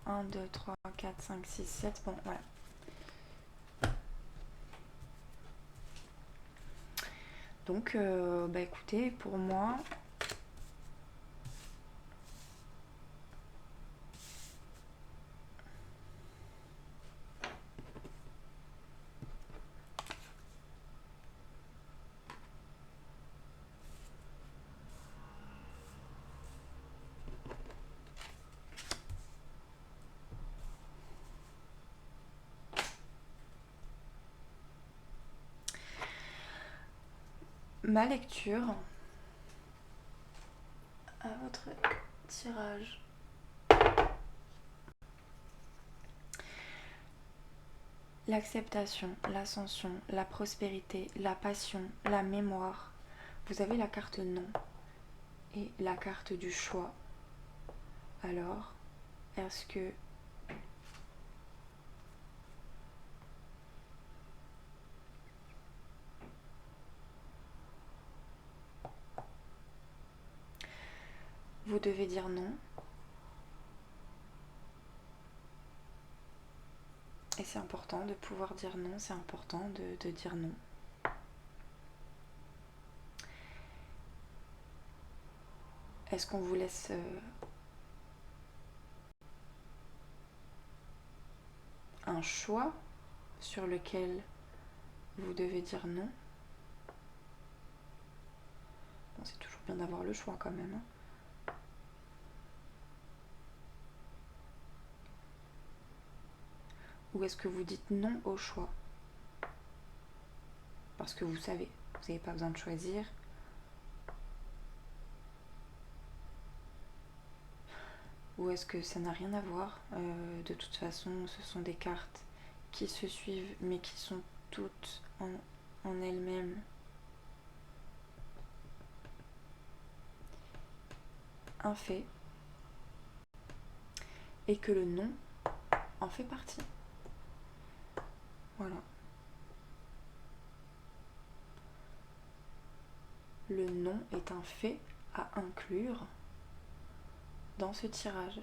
1, 2, 3, 4, 5, 6, 7. Bon, voilà. Donc, bah écoutez, pour moi, ma lecture à votre tirage. L'acceptation, l'ascension, la prospérité, la passion, la mémoire. Vous avez la carte non et la carte du choix. Alors, est-ce que vous devez dire non? Et c'est important de pouvoir dire non, c'est important de dire non. Est-ce qu'on vous laisse un choix sur lequel vous devez dire non? Bon, c'est toujours bien d'avoir le choix quand même. Hein. Ou est-ce que vous dites non au choix? Parce que vous savez, vous n'avez pas besoin de choisir. Ou est-ce que ça n'a rien à voir? De toute façon, ce sont des cartes qui se suivent, mais qui sont toutes en elles-mêmes un fait. Et que le non en fait partie. Voilà. Le non est un fait à inclure dans ce tirage.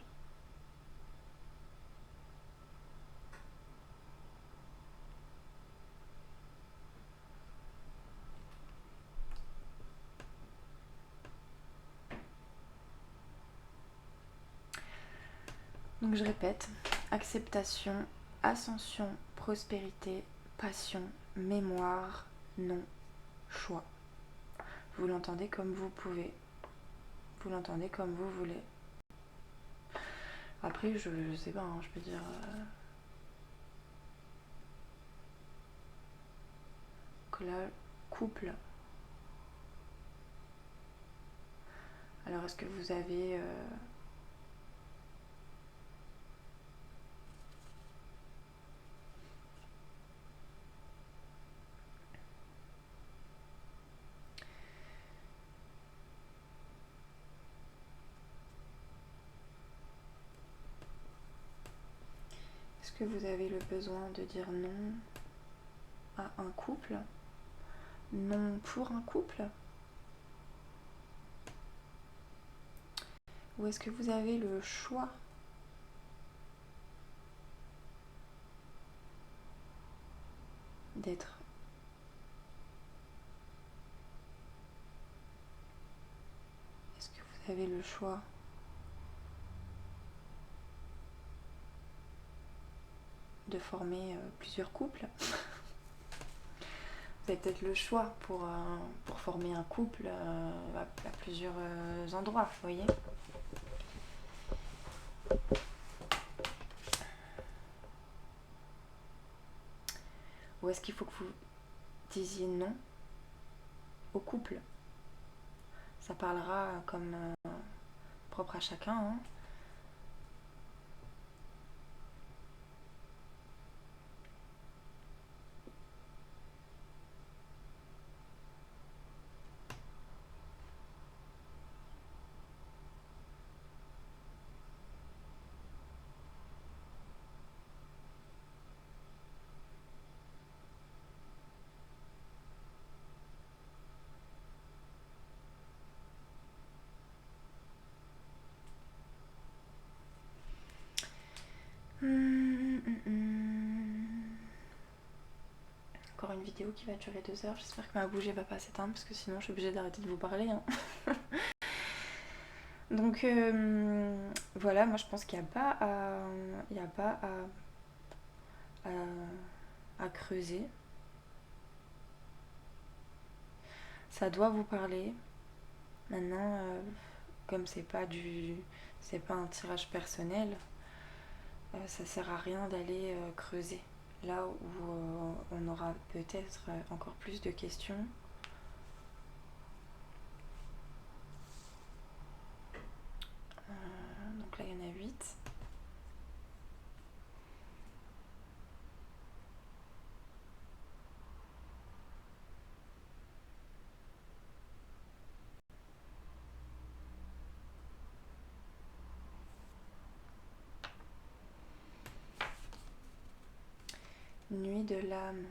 Donc je répète, acceptation, ascension, prospérité, passion, mémoire, non, choix. Vous l'entendez comme vous pouvez. Vous l'entendez comme vous voulez. Après, je sais pas, hein, je peux dire... que là, couple. Alors, est-ce que vous avez... que vous avez le besoin de dire non à un couple? Non pour un couple? Ou est-ce que vous avez le choix d'être? Est-ce que vous avez le choix de former plusieurs couples? Vous avez peut-être le choix pour former un couple à plusieurs endroits, vous voyez. Ou est-ce qu'il faut que vous disiez non au couple? Ça parlera comme propre à chacun, hein. Encore une vidéo qui va durer 2 heures. J'espère que ma bougie va pas s'éteindre parce que sinon je suis obligée d'arrêter de vous parler, hein. Donc voilà, moi je pense qu'il n'y a pas à creuser. Ça doit vous parler. Maintenant, comme c'est pas un tirage personnel, ça sert à rien d'aller creuser. Là où on aura peut-être encore plus de questions. Donc là, il y en a 8. Nuit de l'âme.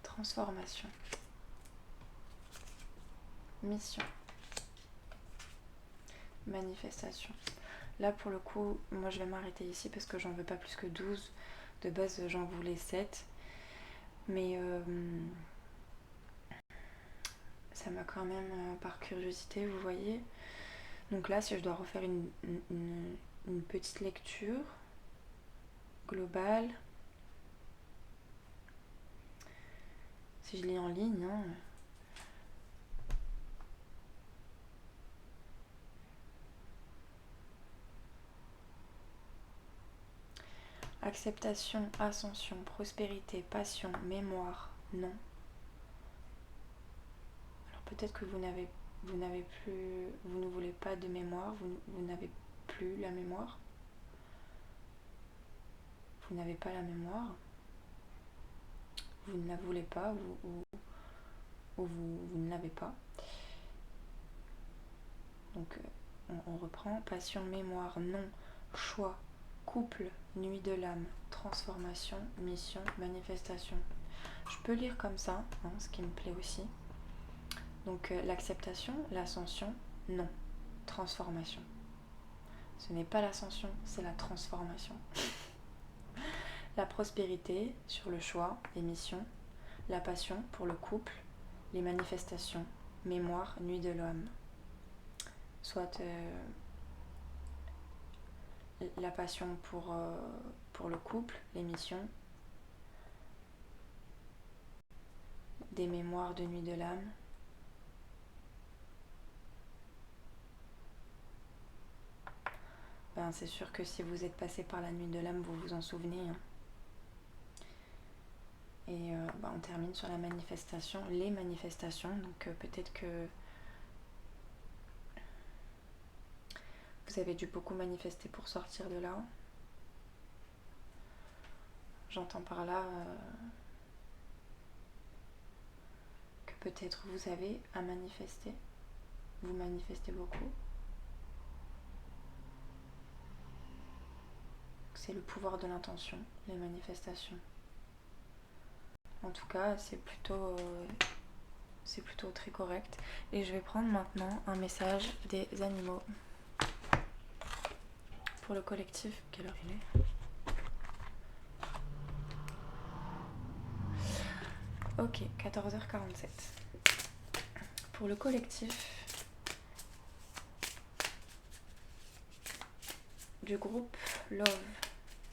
Transformation. Mission. Manifestation. Là pour le coup, moi je vais m'arrêter ici parce que j'en veux pas plus que 12. De base j'en voulais 7. Mais ça m'a quand même, par curiosité, vous voyez. Donc là, si je dois refaire une petite lecture globale, si je lis en ligne, hein, acceptation, ascension, prospérité, passion, mémoire, non. Alors peut-être que vous ne voulez pas de mémoire, vous n'avez plus la mémoire. Vous n'avez pas la mémoire. Vous ne la voulez pas ou vous ne l'avez pas. Donc on reprend. Passion, mémoire, non, choix, couple, nuit de l'âme, transformation, mission, manifestation. Je peux lire comme ça, hein, ce qui me plaît aussi. Donc l'acceptation, l'ascension, non. Transformation. Ce n'est pas l'ascension, c'est la transformation. La prospérité sur le choix, les missions. La passion pour le couple, les manifestations. Mémoire, nuit de l'âme. Soit la passion pour le couple, les missions. Des mémoires de nuit de l'âme. Ben, c'est sûr que si vous êtes passé par la nuit de l'âme, vous vous en souvenez, hein. Et on termine sur la manifestation, les manifestations. Donc peut-être que vous avez dû beaucoup manifester pour sortir de là. J'entends par là que peut-être vous avez à manifester. Vous manifestez beaucoup. C'est le pouvoir de l'intention, les manifestations. En tout cas, c'est plutôt très correct. Et je vais prendre maintenant un message des animaux. Pour le collectif, quelle heure il est ? Ok, 14h47. Pour le collectif du groupe Love,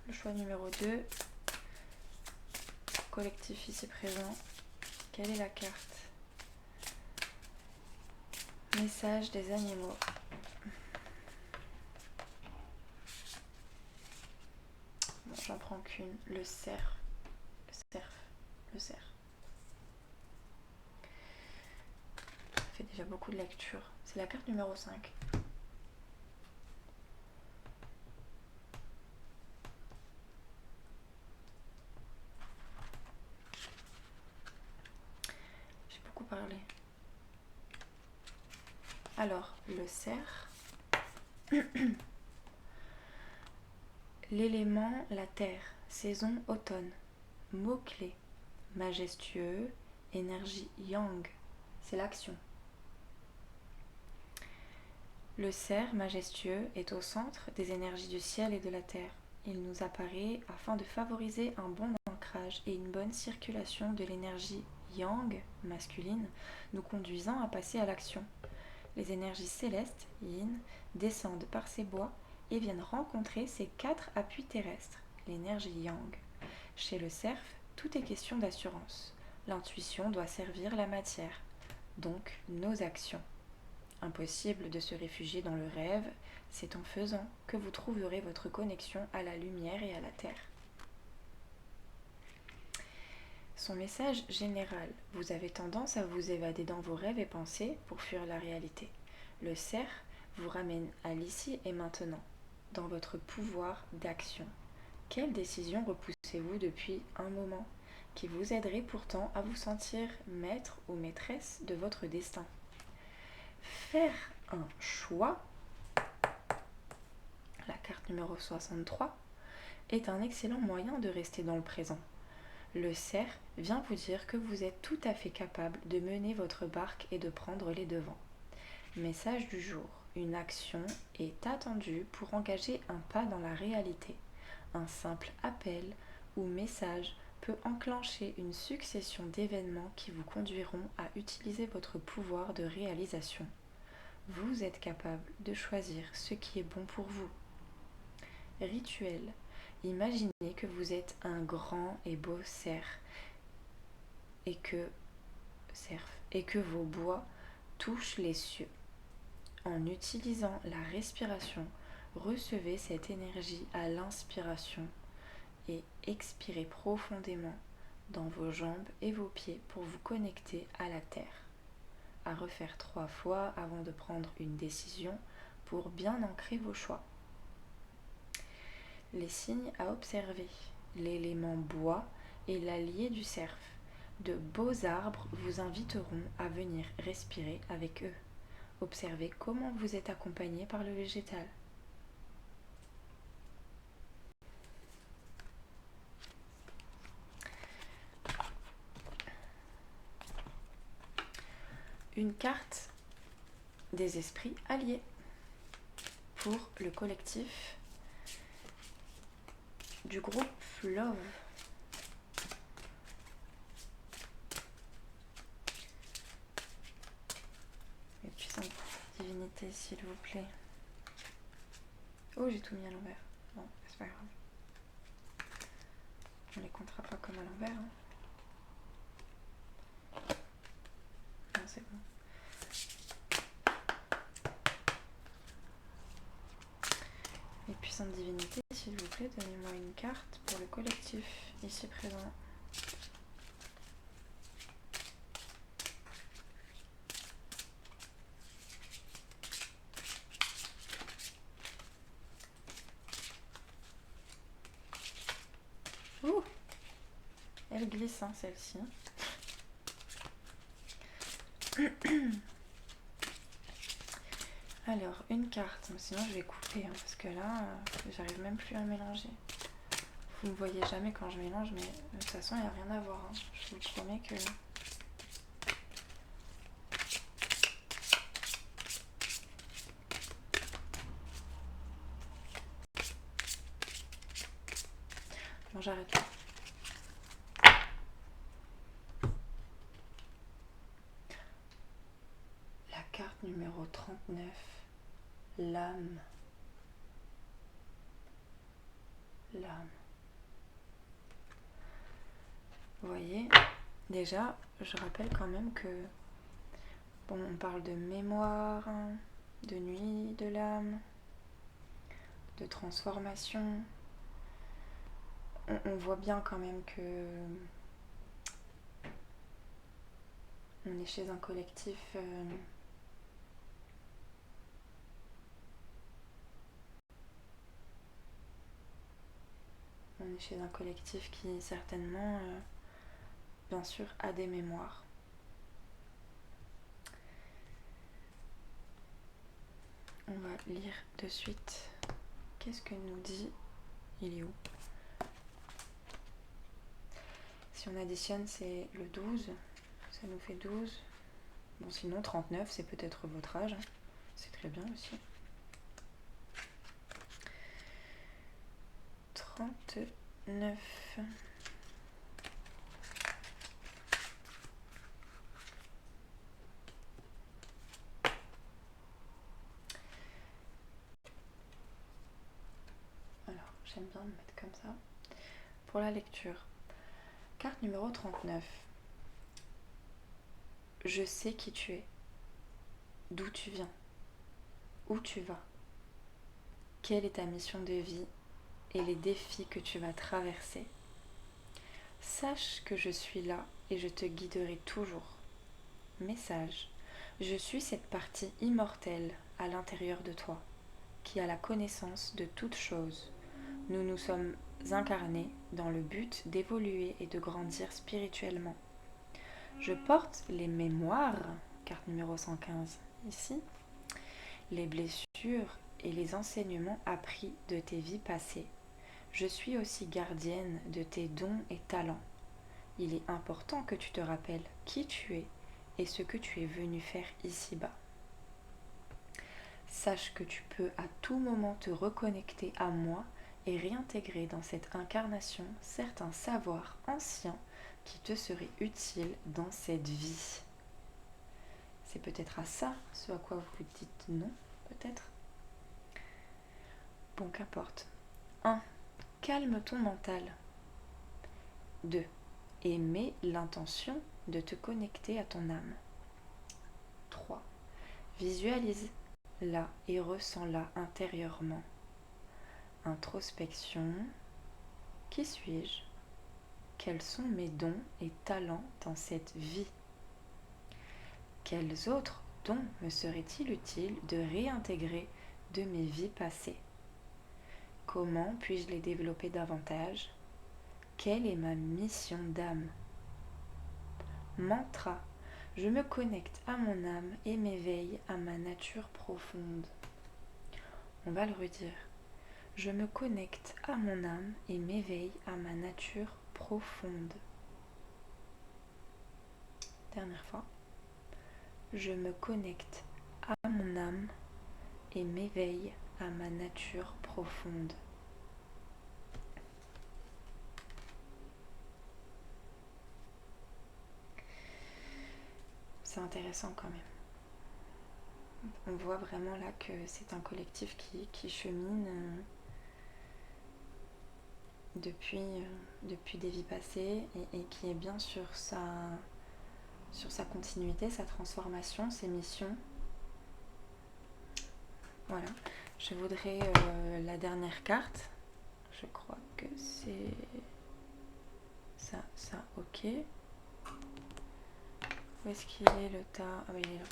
le choix numéro 2, collectif ici présent, quelle est la carte ? Message des animaux. Bon, j'en prends qu'une, le cerf. Le cerf. Ça fait déjà beaucoup de lecture. C'est la carte numéro 5. J'ai beaucoup parlé. Alors, le cerf. L'élément, la terre. Saison automne. Mots-clés. Majestueux. Énergie yang. C'est l'action. Le cerf majestueux est au centre des énergies du ciel et de la terre. Il nous apparaît afin de favoriser un bon ancrage et une bonne circulation de l'énergie yang, masculine, nous conduisant à passer à l'action. Les énergies célestes, yin, descendent par ces bois et viennent rencontrer ces 4 appuis terrestres, l'énergie yang. Chez le cerf, tout est question d'assurance. L'intuition doit servir la matière, donc nos actions. Impossible de se réfugier dans le rêve, c'est en faisant que vous trouverez votre connexion à la lumière et à la terre. Son message général, vous avez tendance à vous évader dans vos rêves et pensées pour fuir la réalité. Le cerf vous ramène à l'ici et maintenant, dans votre pouvoir d'action. Quelle décision repoussez-vous depuis un moment qui vous aiderait pourtant à vous sentir maître ou maîtresse de votre destin ? Faire un choix, la carte numéro 63, est un excellent moyen de rester dans le présent. Le cerf vient vous dire que vous êtes tout à fait capable de mener votre barque et de prendre les devants. Message du jour, une action est attendue pour engager un pas dans la réalité. Un simple appel ou message peut enclencher une succession d'événements qui vous conduiront à utiliser votre pouvoir de réalisation. Vous êtes capable de choisir ce qui est bon pour vous. Rituel. Imaginez que vous êtes un grand et beau cerf et que vos bois touchent les cieux. En utilisant la respiration, recevez cette énergie à l'inspiration et expirez profondément dans vos jambes et vos pieds pour vous connecter à la terre. À refaire 3 fois avant de prendre une décision pour bien ancrer vos choix. Les signes à observer. L'élément bois est l'allié du cerf. De beaux arbres vous inviteront à venir respirer avec eux. Observez comment vous êtes accompagné par le végétal. Une carte des esprits alliés pour le collectif du groupe Love. Et puissante divinité, s'il vous plaît. Oh, j'ai tout mis à l'envers. Bon, c'est pas grave. On les comptera pas comme à l'envers. Hein. Non, c'est bon. Et puissante divinité, s'il vous plaît, donnez-moi une carte pour le collectif ici présent. Ouh, Elle glisse, hein, celle-ci. Alors, une carte. Sinon, je vais couper, hein, parce que là, j'arrive même plus à mélanger. Vous ne me voyez jamais quand je mélange, mais de toute façon, il n'y a rien à voir. Hein. Je vous promets que... Bon, j'arrête là. La carte numéro 39, l'âme. L'âme. Vous voyez, déjà, je rappelle quand même que, bon, on parle de mémoire, de nuit de l'âme, de transformation. On voit bien quand même que on est chez un collectif qui certainement, bien sûr, a des mémoires. On va lire de suite. Qu'est-ce que nous dit... Il est où? Si on additionne, c'est le 12. Ça nous fait 12. Bon, sinon, 39, c'est peut-être votre âge. C'est très bien aussi. 39. Alors, j'aime bien me mettre comme ça. Pour la lecture. Carte numéro 39. Je sais qui tu es, d'où tu viens, où tu vas, quelle est ta mission de vie et les défis que tu vas traverser. Sache que je suis là et je te guiderai toujours. Message. Je suis cette partie immortelle à l'intérieur de toi, qui a la connaissance de toutes choses. Nous nous sommes incarnés dans le but d'évoluer et de grandir spirituellement. Je porte les mémoires, carte numéro 115, ici, les blessures et les enseignements appris de tes vies passées. Je suis aussi gardienne de tes dons et talents. Il est important que tu te rappelles qui tu es et ce que tu es venu faire ici-bas. Sache que tu peux à tout moment te reconnecter à moi et réintégrer dans cette incarnation certains savoirs anciens qui te seraient utiles dans cette vie. C'est peut-être à ça, ce à quoi vous dites non, peut-être. Bon, qu'importe. 1. Calme ton mental. 2. Aimez l'intention de te connecter à ton âme. 3. Visualise-la et ressens-la intérieurement. Introspection. Qui suis-je? Quels sont mes dons et talents dans cette vie? Quels autres dons me serait-il utile de réintégrer de mes vies passées? Comment puis-je les développer davantage? Quelle est ma mission d'âme? Mantra. Je me connecte à mon âme et m'éveille à ma nature profonde. On va le redire. Je me connecte à mon âme et m'éveille à ma nature profonde. Dernière fois. Je me connecte à mon âme et m'éveille à ma nature profonde. C'est intéressant quand même. On voit vraiment là que c'est un collectif qui chemine depuis des vies passées et qui est bien sur sa continuité, sa transformation, ses missions. Voilà. Je voudrais la dernière carte. Je crois que c'est ça, ok. Où est-ce qu'il est le tas? Ah oui, il est là.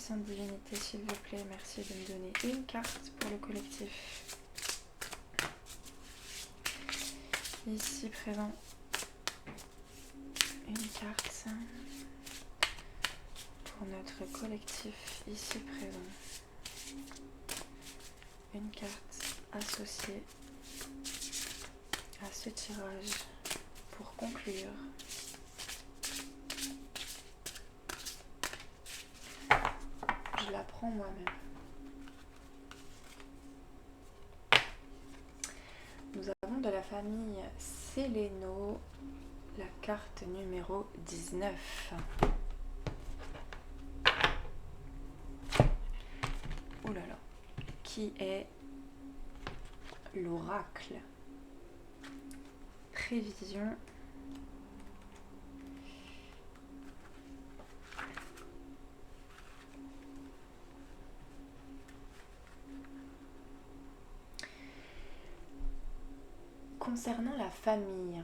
puissante divinité, s'il vous plaît, merci de me donner une carte pour le collectif. Ici présent, une carte pour notre collectif ici présent. Une carte associée à ce tirage pour conclure. Je la prends moi-même. Nous avons de la famille Séléno la carte numéro 19. Oh là là. Qui est l'oracle. Prévision. Concernant la famille.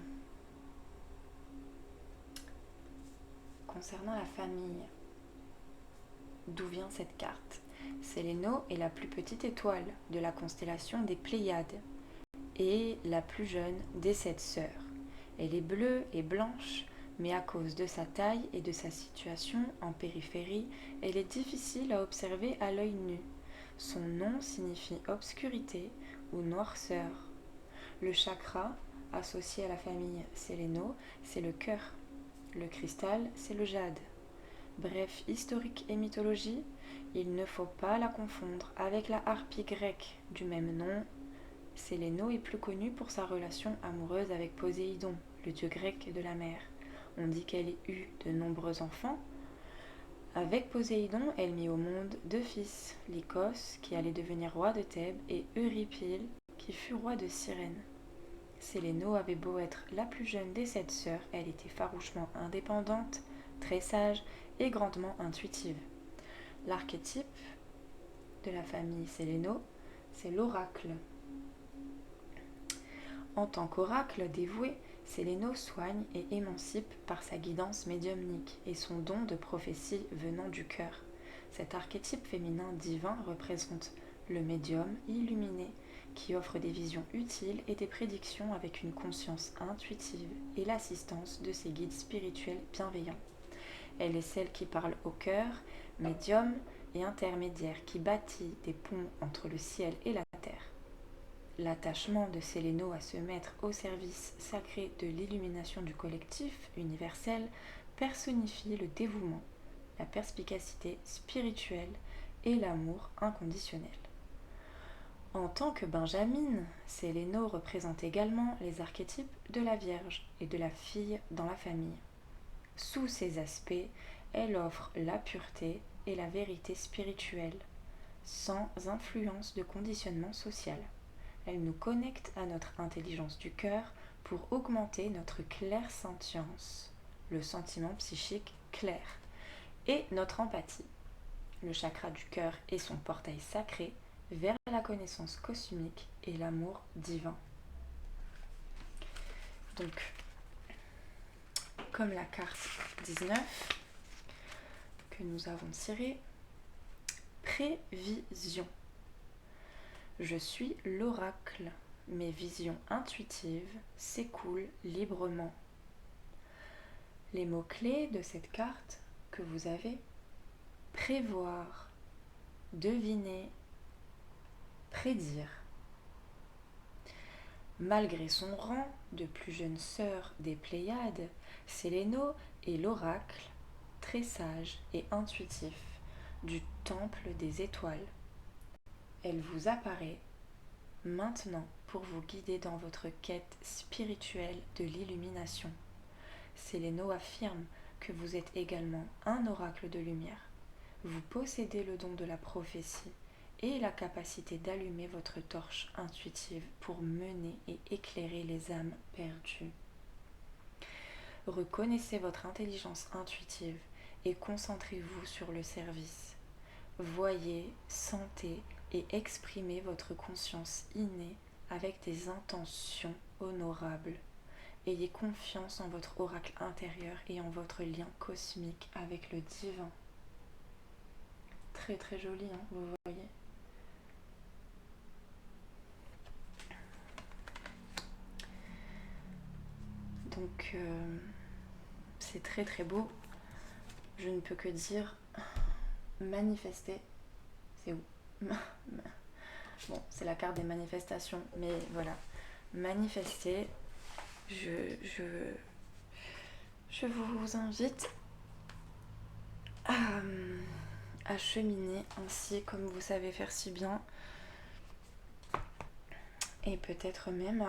D'où vient cette carte? Séléno est la plus petite étoile de la constellation des Pléiades et la plus jeune des 7 sœurs. Elle est bleue et blanche, mais à cause de sa taille et de sa situation en périphérie, elle est difficile à observer à l'œil nu. Son nom signifie obscurité ou noirceur. Le chakra, associé à la famille Séléno, c'est le cœur. Le cristal, c'est le jade. Bref, historique et mythologie, il ne faut pas la confondre avec la harpie grecque du même nom. Séléno est plus connue pour sa relation amoureuse avec Poséidon, le dieu grec de la mer. On dit qu'elle ait eu de nombreux enfants. Avec Poséidon, elle mit au monde 2 fils, Lycos, qui allait devenir roi de Thèbes, et Eurypyle, qui fut roi de Cyrène. Séléno avait beau être la plus jeune des 7 sœurs, elle était farouchement indépendante, très sage et grandement intuitive. L'archétype de la famille Séléno, c'est l'oracle. En tant qu'oracle dévoué, Séléno soigne et émancipe par sa guidance médiumnique et son don de prophétie venant du cœur. Cet archétype féminin divin représente le médium illuminé qui offre des visions utiles et des prédictions avec une conscience intuitive et l'assistance de ses guides spirituels bienveillants. Elle est celle qui parle au cœur, médium et intermédiaire, qui bâtit des ponts entre le ciel et la terre. L'attachement de Séléno à se mettre au service sacré de l'illumination du collectif universel personnifie le dévouement, la perspicacité spirituelle et l'amour inconditionnel. En tant que benjamine, Séléno représente également les archétypes de la Vierge et de la fille dans la famille. Sous ces aspects, elle offre la pureté et la vérité spirituelle, sans influence de conditionnement social. Elle nous connecte à notre intelligence du cœur pour augmenter notre clairsentience, le sentiment psychique clair, et notre empathie. Le chakra du cœur est son portail sacré vers la connaissance cosmique et l'amour divin. Donc, comme la carte 19 que nous avons tirée, prévision. Je suis l'oracle, mes visions intuitives s'écoulent librement. Les mots-clés de cette carte que vous avez: prévoir, deviner, prédire. Malgré son rang de plus jeune sœur des Pléiades, Séléno est l'oracle, très sage et intuitif, du temple des étoiles. Elle vous apparaît maintenant pour vous guider dans votre quête spirituelle de l'illumination. Séléno affirme que vous êtes également un oracle de lumière. Vous possédez le don de la prophétie et la capacité d'allumer votre torche intuitive pour mener et éclairer les âmes perdues. Reconnaissez votre intelligence intuitive et concentrez-vous sur le service. Voyez, sentez et exprimez votre conscience innée avec des intentions honorables. Ayez confiance en votre oracle intérieur et en votre lien cosmique avec le divin. très très joli, hein, vous voyez. Donc c'est très très beau. Je ne peux que dire manifester. C'est où? Bon, c'est la carte des manifestations, mais voilà. Manifester. Je vous invite à cheminer ainsi comme vous savez faire si bien. Et peut-être même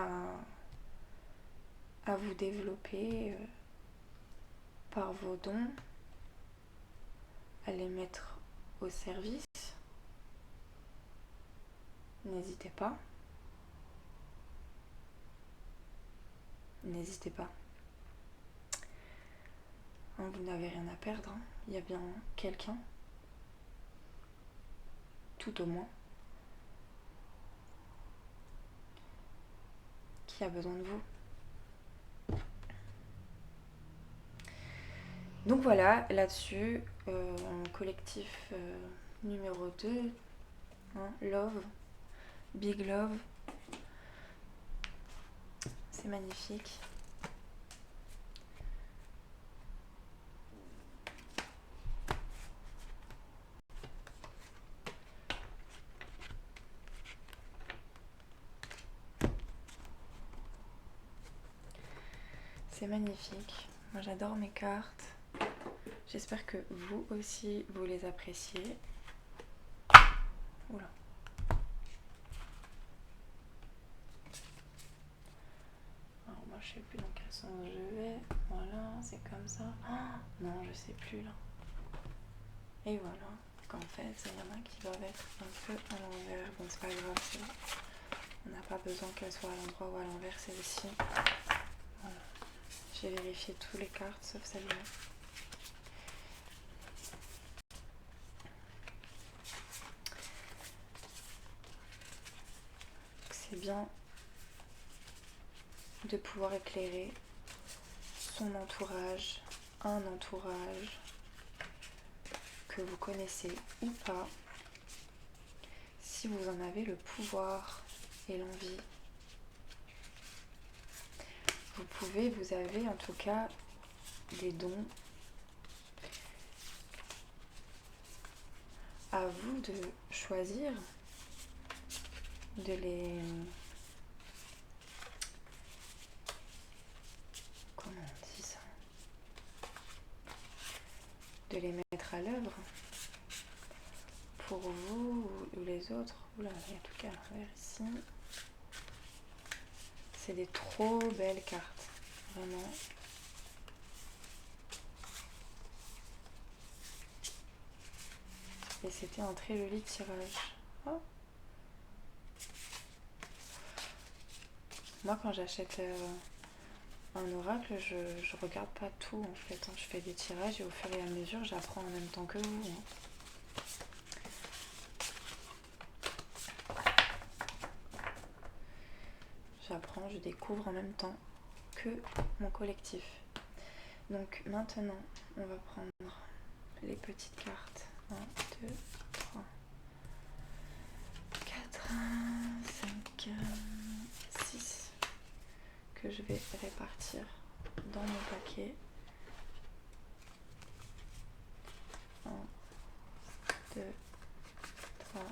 à vous développer par vos dons, à les mettre au service. N'hésitez pas. N'hésitez pas. Hein, vous n'avez rien à perdre. Hein. Il y a bien quelqu'un, tout au moins, qui a besoin de vous. Donc voilà, là-dessus, collectif numéro 2, hein, Love, Big Love, c'est magnifique. C'est magnifique, moi j'adore mes cartes, j'espère que vous aussi vous les appréciez. Oula. Alors moi je sais plus dans quel sens je vais, voilà, c'est comme ça. Oh, non, je sais plus là. Et voilà, qu'en fait, il y en a qui doivent être un peu à l'envers, bon c'est pas grave, c'est bon. On n'a pas besoin qu'elle soit à l'endroit ou à l'envers, celle-ci. Voilà. J'ai vérifié toutes les cartes sauf celle-là. C'est bien de pouvoir éclairer son entourage, un entourage que vous connaissez ou pas, si vous en avez le pouvoir et l'envie. Vous avez en tout cas des dons. À vous de choisir, de les... Comment on dit ça? De les mettre à l'œuvre pour vous ou les autres. Oula, il y a tout qu'à l'envers ici. C'est des trop belles cartes, vraiment. Et c'était un très joli tirage. Oh. Moi, quand j'achète un oracle, je regarde pas tout en fait. Je fais des tirages et au fur et à mesure, j'apprends en même temps que vous. J'apprends, je découvre en même temps que mon collectif. Donc maintenant, on va prendre les petites cartes. 1, 2, 3, 4, 5, 6 que je vais répartir dans mon paquet. 1, 2, 3,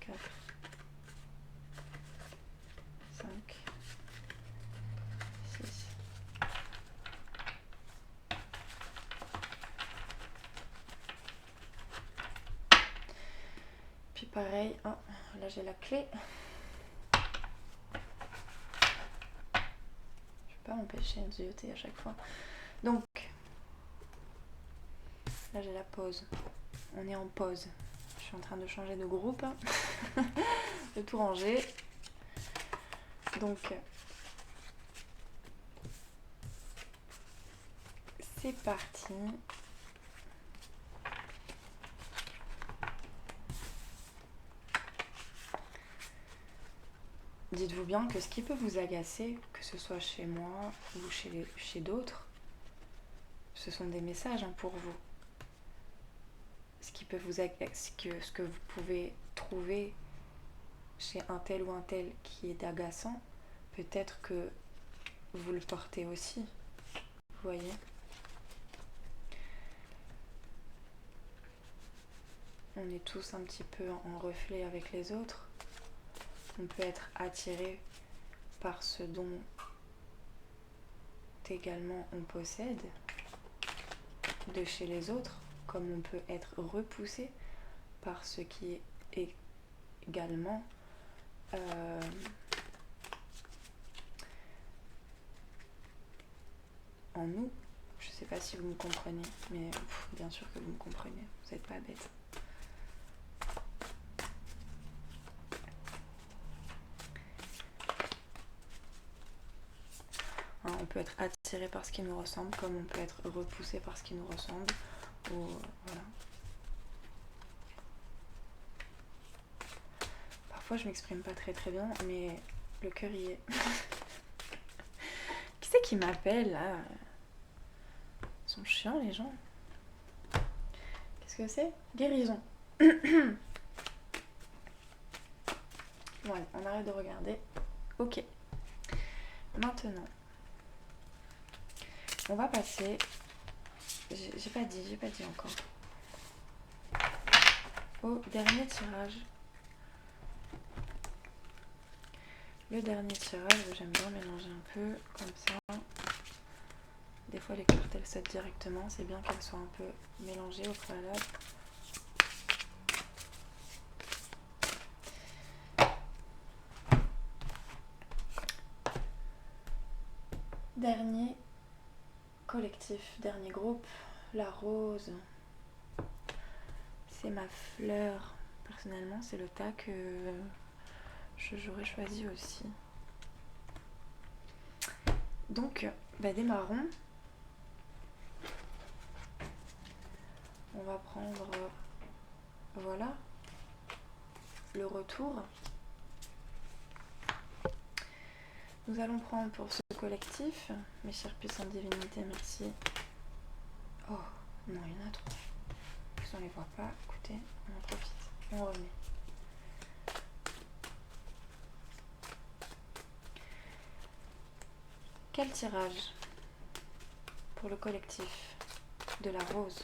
4, 5, 6. Puis pareil, oh, là j'ai la clé. Je peux pas m'empêcher de zioter à chaque fois. Donc, là j'ai la pause. On est en pause. Je suis en train de changer de groupe, de tout ranger. Donc, c'est parti. Dites-vous bien que ce qui peut vous agacer, que ce soit chez moi ou chez d'autres, ce sont des messages pour vous. Ce qui ce que vous pouvez trouver chez un tel ou un tel qui est agaçant, peut-être que vous le portez aussi. Vous voyez? On est tous un petit peu en reflet avec les autres. On peut être attiré par ce dont également on possède de chez les autres, comme on peut être repoussé par ce qui est également en nous. Je sais pas si vous me comprenez, mais bien sûr que vous me comprenez, vous n'êtes pas bête. Hein, on peut être attiré par ce qui nous ressemble, comme on peut être repoussé par ce qui nous ressemble, ou voilà. Parfois je m'exprime pas très très bien, mais le cœur y est. Qui c'est qui m'appelle là? Ils sont chiants les gens. Qu'est-ce que c'est? Guérison. Voilà, on arrête de regarder. Ok. Maintenant, on va passer. J'ai pas dit encore. Au dernier tirage. Le dernier tirage, j'aime bien mélanger un peu comme ça. Des fois les cartes elles sautent directement, c'est bien qu'elles soient un peu mélangées au préalable. Dernier collectif, dernier groupe, la rose. C'est ma fleur. Personnellement, c'est le tas que j'aurais choisi aussi. Donc, démarrons. On va prendre, voilà, le retour. Nous allons prendre pour ce collectif, mes chères puissantes divinités, merci. Oh, non, il y en a trop. Si on les voit pas, écoutez, on en profite, on remet. Quel tirage pour le collectif de la rose?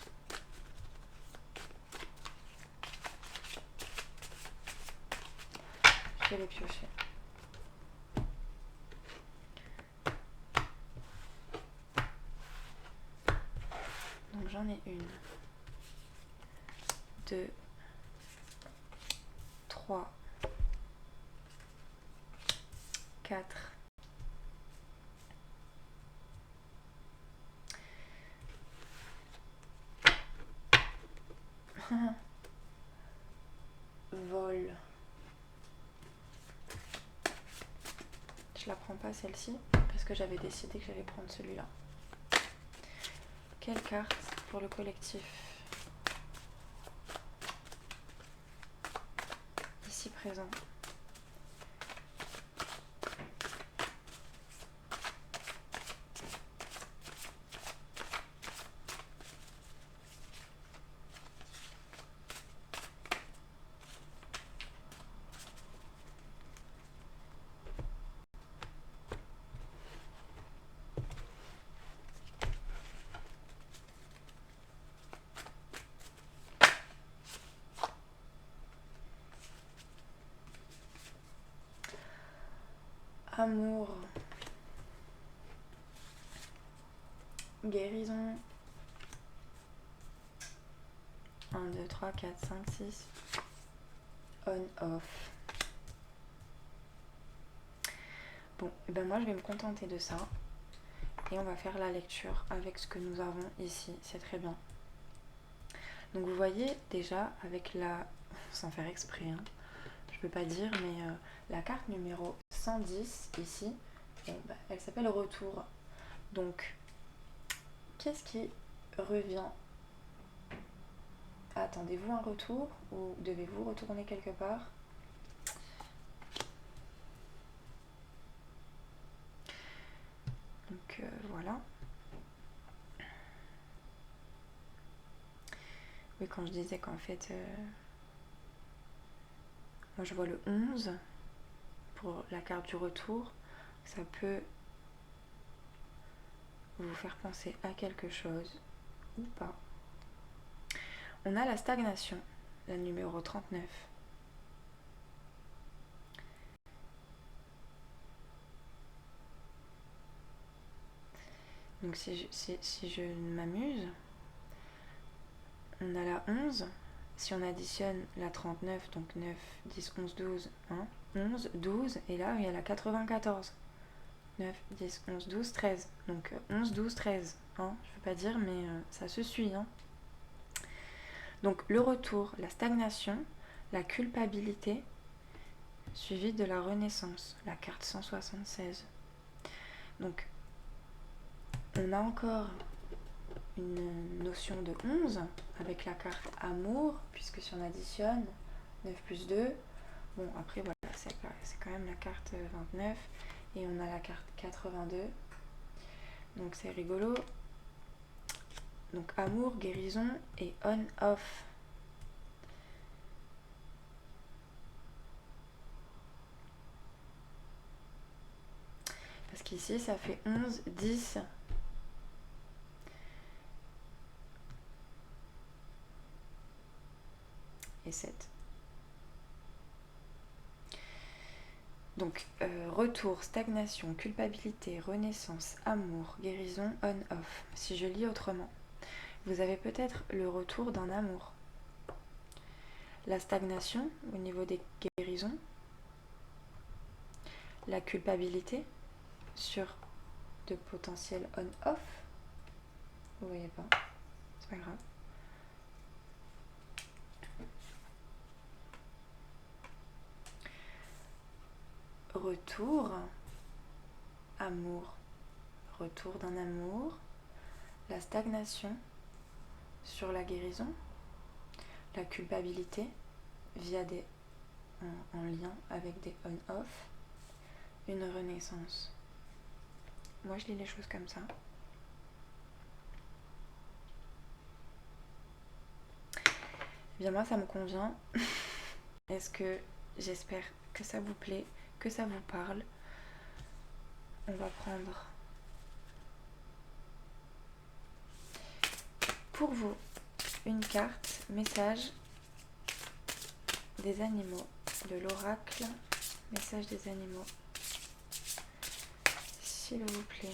Je vais les piocher. Donc j'en ai une, 2, 3, 4, 'Vol'. Je la prends pas celle-ci parce que j'avais décidé que j'allais prendre celui-là. Quelle carte pour le collectif ici présent? Amour, guérison, 1, 2, 3, 4, 5, 6, on-off. Bon, et ben moi je vais me contenter de ça et on va faire la lecture avec ce que nous avons ici, c'est très bien. Donc vous voyez déjà avec la, sans faire exprès, hein, je peux pas dire, mais la carte numéro 110 ici, elle s'appelle Retour. Donc, qu'est-ce qui revient? Attendez-vous un retour ou devez-vous retourner quelque part? Donc voilà. Oui, quand je disais qu'en fait, moi je vois le 11 pour la carte du retour, ça peut vous faire penser à quelque chose ou pas. On a la stagnation, la numéro 39. Donc si je m'amuse, on a la 11. Si on additionne la 39, donc 9, 10, 11, 12, 1, 11, 12, et là il y a la 94. 9, 10, 11, 12, 13. Donc 11, 12, 13. Hein, je ne veux pas dire, mais ça se suit. Hein. Donc le retour, la stagnation, la culpabilité, suivi de la renaissance, la carte 176. Donc on a encore une notion de 11 avec la carte amour, puisque si on additionne 9 plus 2, bon après voilà, c'est quand même la carte 29, et on a la carte 82, donc c'est rigolo. Donc amour, guérison et on-off. Parce qu'ici ça fait 11, 10. Et 7. Donc retour, stagnation, culpabilité, renaissance, amour, guérison, on-off. Si je lis autrement, vous avez peut-être le retour d'un amour. La stagnation au niveau des guérisons. La culpabilité sur de potentiels on-off. Vous voyez pas, c'est pas grave. Retour, amour, retour d'un amour, la stagnation sur la guérison, la culpabilité via des en lien avec des on-off, une renaissance. Moi je lis les choses comme ça. Eh bien moi ça me convient. Est-ce que j'espère que ça vous plaît, que ça vous parle. On va prendre pour vous une carte message des animaux de l'oracle, message des animaux. S'il vous plaît,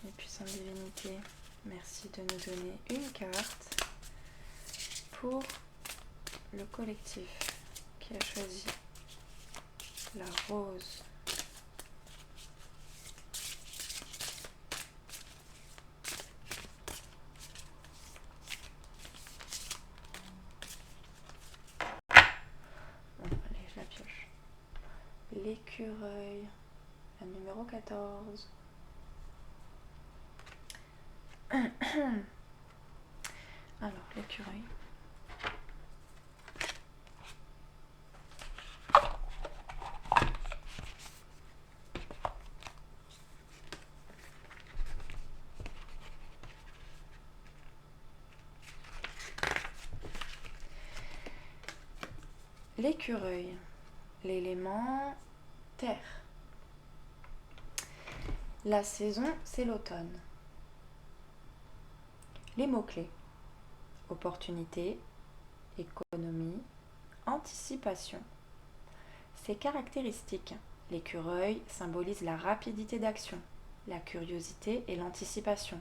les puissantes divinités, merci de nous donner une carte pour le collectif qui a choisi la rose. Bon, allez, je la pioche. L'écureuil, la numéro 14. Alors, l'écureuil. L'écureuil, l'élément terre. La saison, c'est l'automne. Les mots-clés: opportunité, économie, anticipation. Ses caractéristiques: l'écureuil symbolise la rapidité d'action, la curiosité et l'anticipation.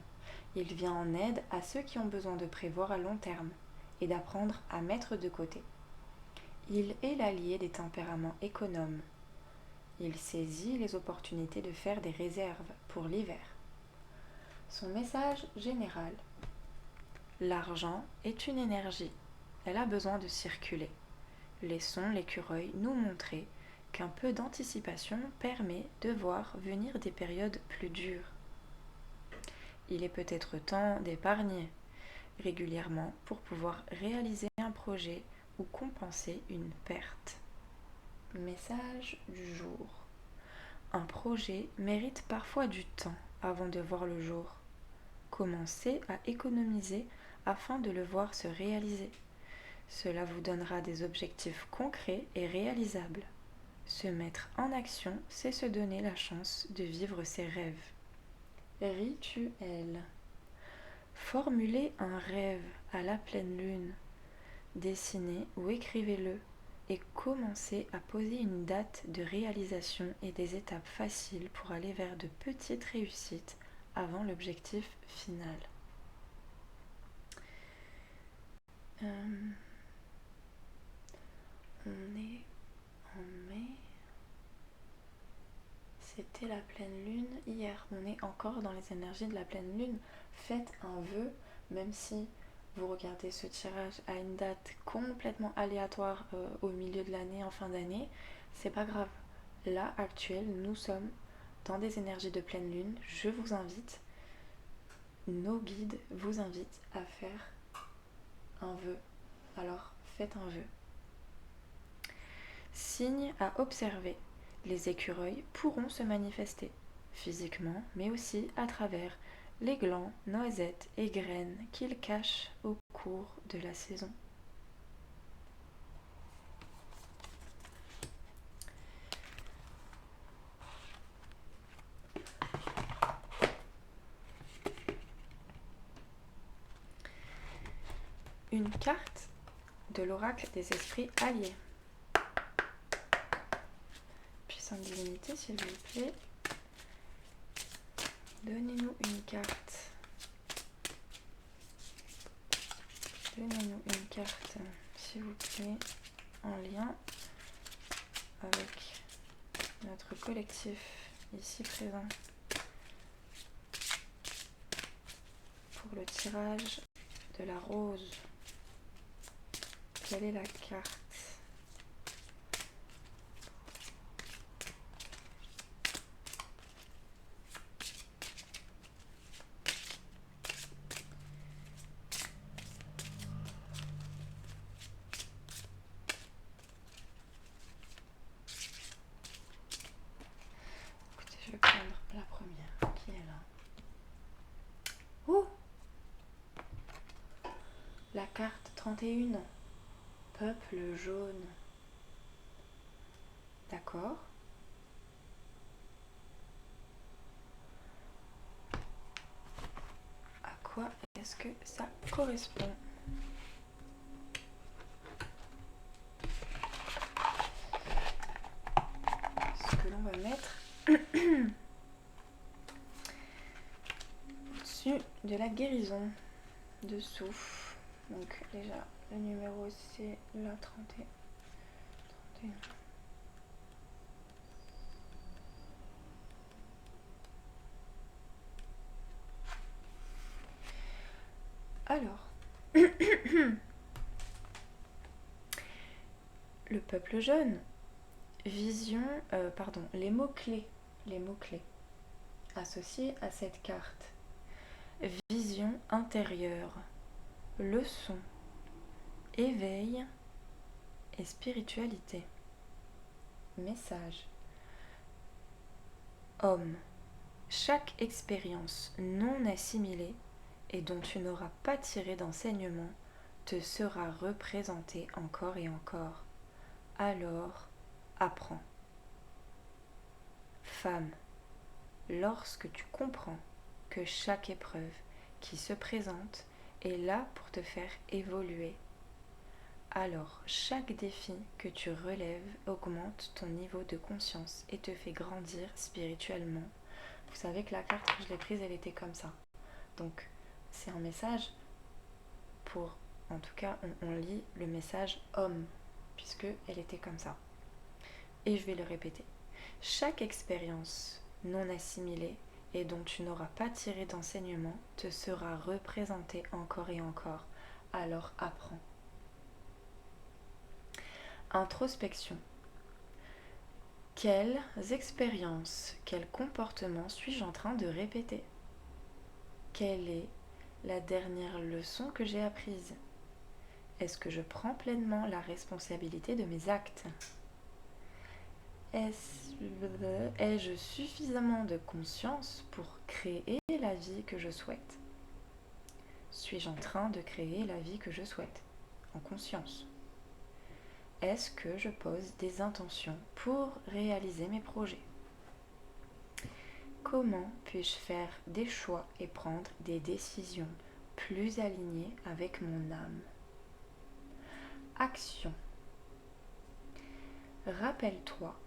Il vient en aide à ceux qui ont besoin de prévoir à long terme et d'apprendre à mettre de côté. Il est l'allié des tempéraments économes. Il saisit les opportunités de faire des réserves pour l'hiver. Son message général: l'argent est une énergie. Elle a besoin de circuler. Laissons l'écureuil nous montrer qu'un peu d'anticipation permet de voir venir des périodes plus dures. Il est peut-être temps d'épargner régulièrement pour pouvoir réaliser un projet ou compenser une perte. Message du jour: un projet mérite parfois du temps avant de voir le jour. Commencez à économiser afin de le voir se réaliser. Cela vous donnera des objectifs concrets et réalisables. Se mettre en action, c'est se donner la chance de vivre ses rêves. Rituel. Formulez un rêve à la pleine lune. Dessinez ou écrivez-le et commencez à poser une date de réalisation et des étapes faciles pour aller vers de petites réussites avant l'objectif final. On est en mai. C'était la pleine lune hier. On est encore dans les énergies de la pleine lune. Faites un vœu, même si vous regardez ce tirage à une date complètement aléatoire au milieu de l'année, en fin d'année, c'est pas grave. Là, actuel, nous sommes dans des énergies de pleine lune. Je vous invite, nos guides vous invitent à faire un vœu. Alors, faites un vœu. Signe à observer. Les écureuils pourront se manifester, physiquement, mais aussi à travers les glands, noisettes et graines qu'ils cachent au cours de la saison. Une carte de l'oracle des esprits alliés. Puissante divinité, s'il vous plaît. Donnez-nous une carte. Donnez-nous une carte, s'il vous plaît, en lien avec notre collectif ici présent pour le tirage de la rose. Quelle est la carte? Écoutez, je vais prendre la première qui est là. Oh! La carte 31. Peuple jaune. D'accord. À quoi est-ce que ça correspond? Ce que l'on va mettre au-dessus de la guérison dessous. Donc déjà, le numéro c'est la 31. Alors, le peuple jaune, vision, les mots-clés associés à cette carte. Vision intérieure, leçon, éveil et spiritualité. Message. Homme, chaque expérience non assimilée et dont tu n'auras pas tiré d'enseignement te sera représentée encore et encore. Alors, apprends. Femme, lorsque tu comprends que chaque épreuve qui se présente est là pour te faire évoluer, alors chaque défi que tu relèves augmente ton niveau de conscience et te fait grandir spirituellement. Vous savez que la carte que je l'ai prise, elle était comme ça. Donc, c'est un message pour, en tout cas, on lit le message homme, puisque elle était comme ça. Et je vais le répéter. Chaque expérience non assimilée et dont tu n'auras pas tiré d'enseignement te sera représentée encore et encore. Alors apprends. Introspection. Quelles expériences, quels comportements suis-je en train de répéter? Quelle est la dernière leçon que j'ai apprise? Est-ce que je prends pleinement la responsabilité de mes actes? Ai-je suffisamment de conscience pour créer la vie que je souhaite? Suis-je en train de créer la vie que je souhaite, en conscience? Est-ce que je pose des intentions pour réaliser mes projets? Comment puis-je faire des choix et prendre des décisions plus alignées avec mon âme? Action. Rappelle-toi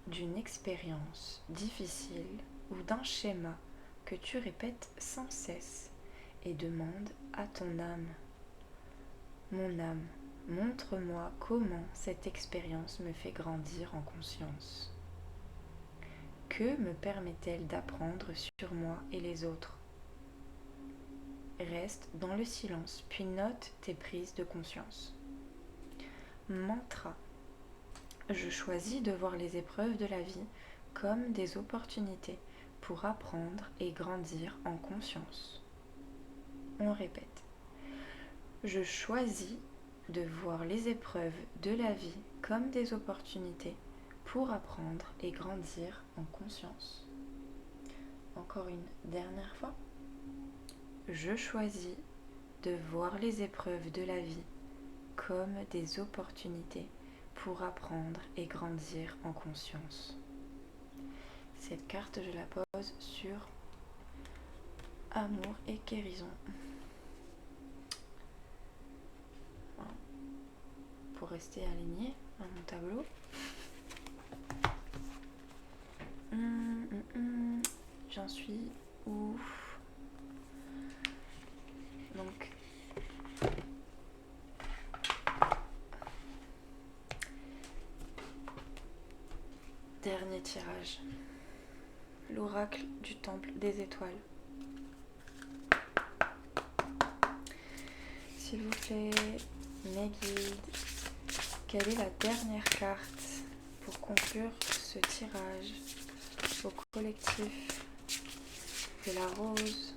d'une expérience difficile ou d'un schéma que tu répètes sans cesse et demande à ton âme: mon âme, montre-moi comment cette expérience me fait grandir en conscience. Que me permet-elle d'apprendre sur moi et les autres? Reste dans le silence, puis note tes prises de conscience. Mantra. Je choisis de voir les épreuves de la vie comme des opportunités pour apprendre et grandir en conscience. On répète. Je choisis de voir les épreuves de la vie comme des opportunités pour apprendre et grandir en conscience. Encore une dernière fois. Je choisis de voir les épreuves de la vie comme des opportunités pour apprendre et grandir en conscience. Cette carte, je la pose sur amour et guérison. Voilà. Pour rester aligné à mon tableau. J'en suis où? Donc, dernier tirage. L'oracle du temple des étoiles. S'il vous plaît, mes guides, quelle est la dernière carte pour conclure ce tirage au collectif de la rose?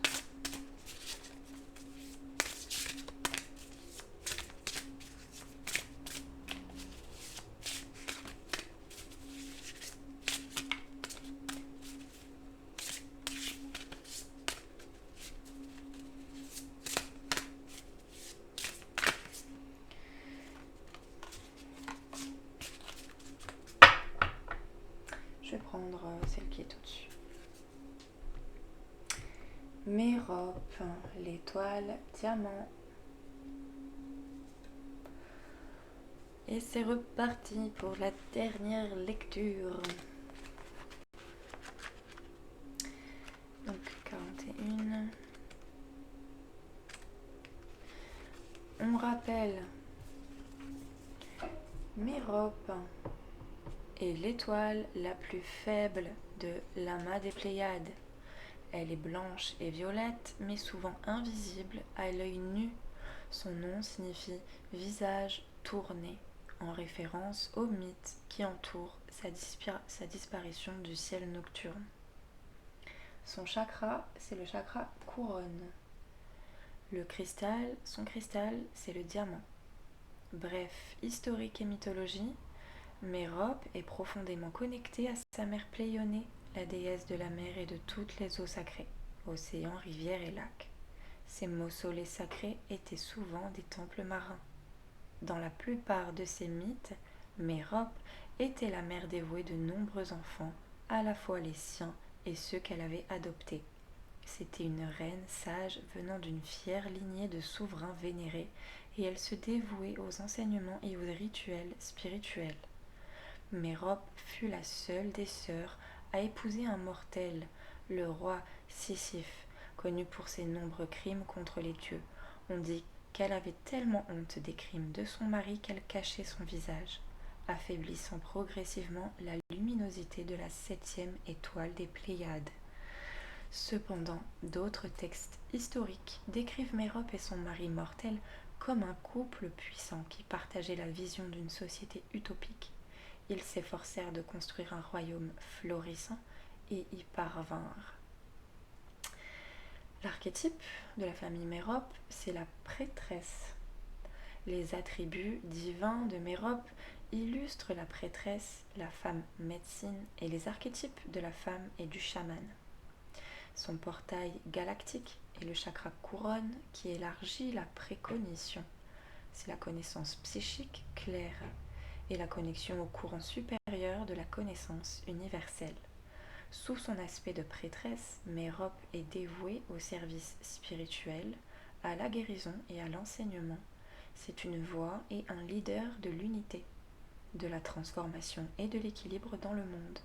Je vais prendre celle qui est au-dessus. Mérope, l'étoile diamant. Et c'est reparti pour la dernière lecture. Donc 41. On rappelle, Mérope est l'étoile la plus faible de l'amas des Pléiades. Elle est blanche et violette, mais souvent invisible à l'œil nu. Son nom signifie visage tourné, en référence au mythe qui entoure sa disparition du ciel nocturne. Son chakra, c'est le chakra couronne. Son cristal, c'est le diamant. Bref, historique et mythologie, Mérope est profondément connectée à sa mère Pléionée, la déesse de la mer et de toutes les eaux sacrées, océans, rivières et lacs. Ces mausolées sacrés étaient souvent des temples marins. Dans la plupart de ces mythes, Mérope était la mère dévouée de nombreux enfants, à la fois les siens et ceux qu'elle avait adoptés. C'était une reine sage venant d'une fière lignée de souverains vénérés, et elle se dévouait aux enseignements et aux rituels spirituels. Mérope fut la seule des sœurs à épouser un mortel, le roi Sisyphe, connu pour ses nombreux crimes contre les dieux. On dit qu'elle avait tellement honte des crimes de son mari qu'elle cachait son visage, affaiblissant progressivement la luminosité de la 7e étoile des Pléiades. Cependant, d'autres textes historiques décrivent Mérope et son mari mortel comme un couple puissant qui partageait la vision d'une société utopique. Ils s'efforcèrent de construire un royaume florissant et y parvinrent. L'archétype de la famille Mérope, c'est la prêtresse. Les attributs divins de Mérope illustrent la prêtresse, la femme médecine et les archétypes de la femme et du chaman. Son portail galactique et le chakra couronne qui élargit la précognition. C'est la connaissance psychique claire et la connexion au courant supérieur de la connaissance universelle. Sous son aspect de prêtresse, Mérope est dévouée au service spirituel, à la guérison et à l'enseignement. C'est une voix et un leader de l'unité, de la transformation et de l'équilibre dans le monde.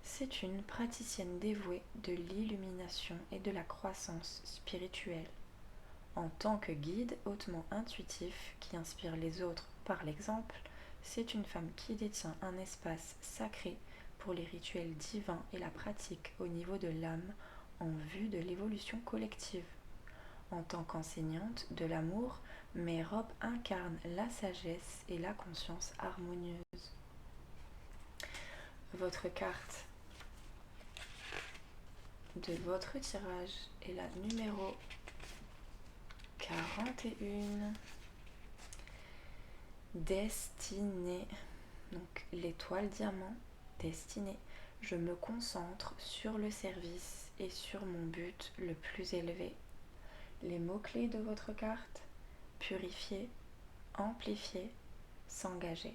C'est une praticienne dévouée de l'illumination et de la croissance spirituelle. En tant que guide hautement intuitif qui inspire les autres par l'exemple, c'est une femme qui détient un espace sacré pour les rituels divins et la pratique au niveau de l'âme en vue de l'évolution collective. En tant qu'enseignante de l'amour, Mérope incarne la sagesse et la conscience harmonieuse. Votre carte de votre tirage est la numéro 41. Destinée. Donc l'étoile diamant, destinée. Je me concentre sur le service et sur mon but le plus élevé. Les mots-clés de votre carte: purifier, amplifier, s'engager.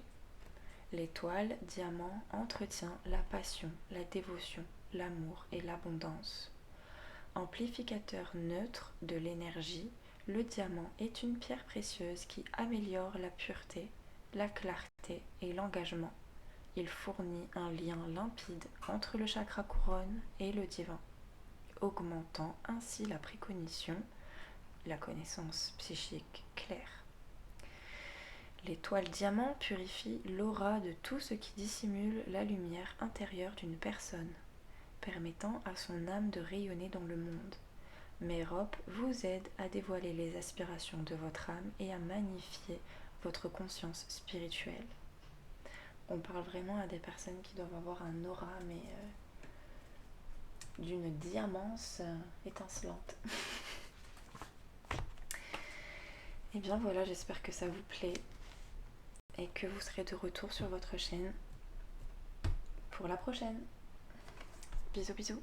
L'étoile diamant entretient la passion, la dévotion, l'amour et l'abondance. Amplificateur neutre de l'énergie, le diamant est une pierre précieuse qui améliore la pureté, la clarté et l'engagement. Il fournit un lien limpide entre le chakra couronne et le divin, augmentant ainsi la précognition, la connaissance psychique claire. L'étoile diamant purifie l'aura de tout ce qui dissimule la lumière intérieure d'une personne, permettant à son âme de rayonner dans le monde. Mérope vous aide à dévoiler les aspirations de votre âme et à magnifier votre conscience spirituelle. On parle vraiment à des personnes qui doivent avoir un aura, mais d'une diamance étincelante. Et bien voilà, j'espère que ça vous plaît et que vous serez de retour sur votre chaîne pour la prochaine. Bisous bisous.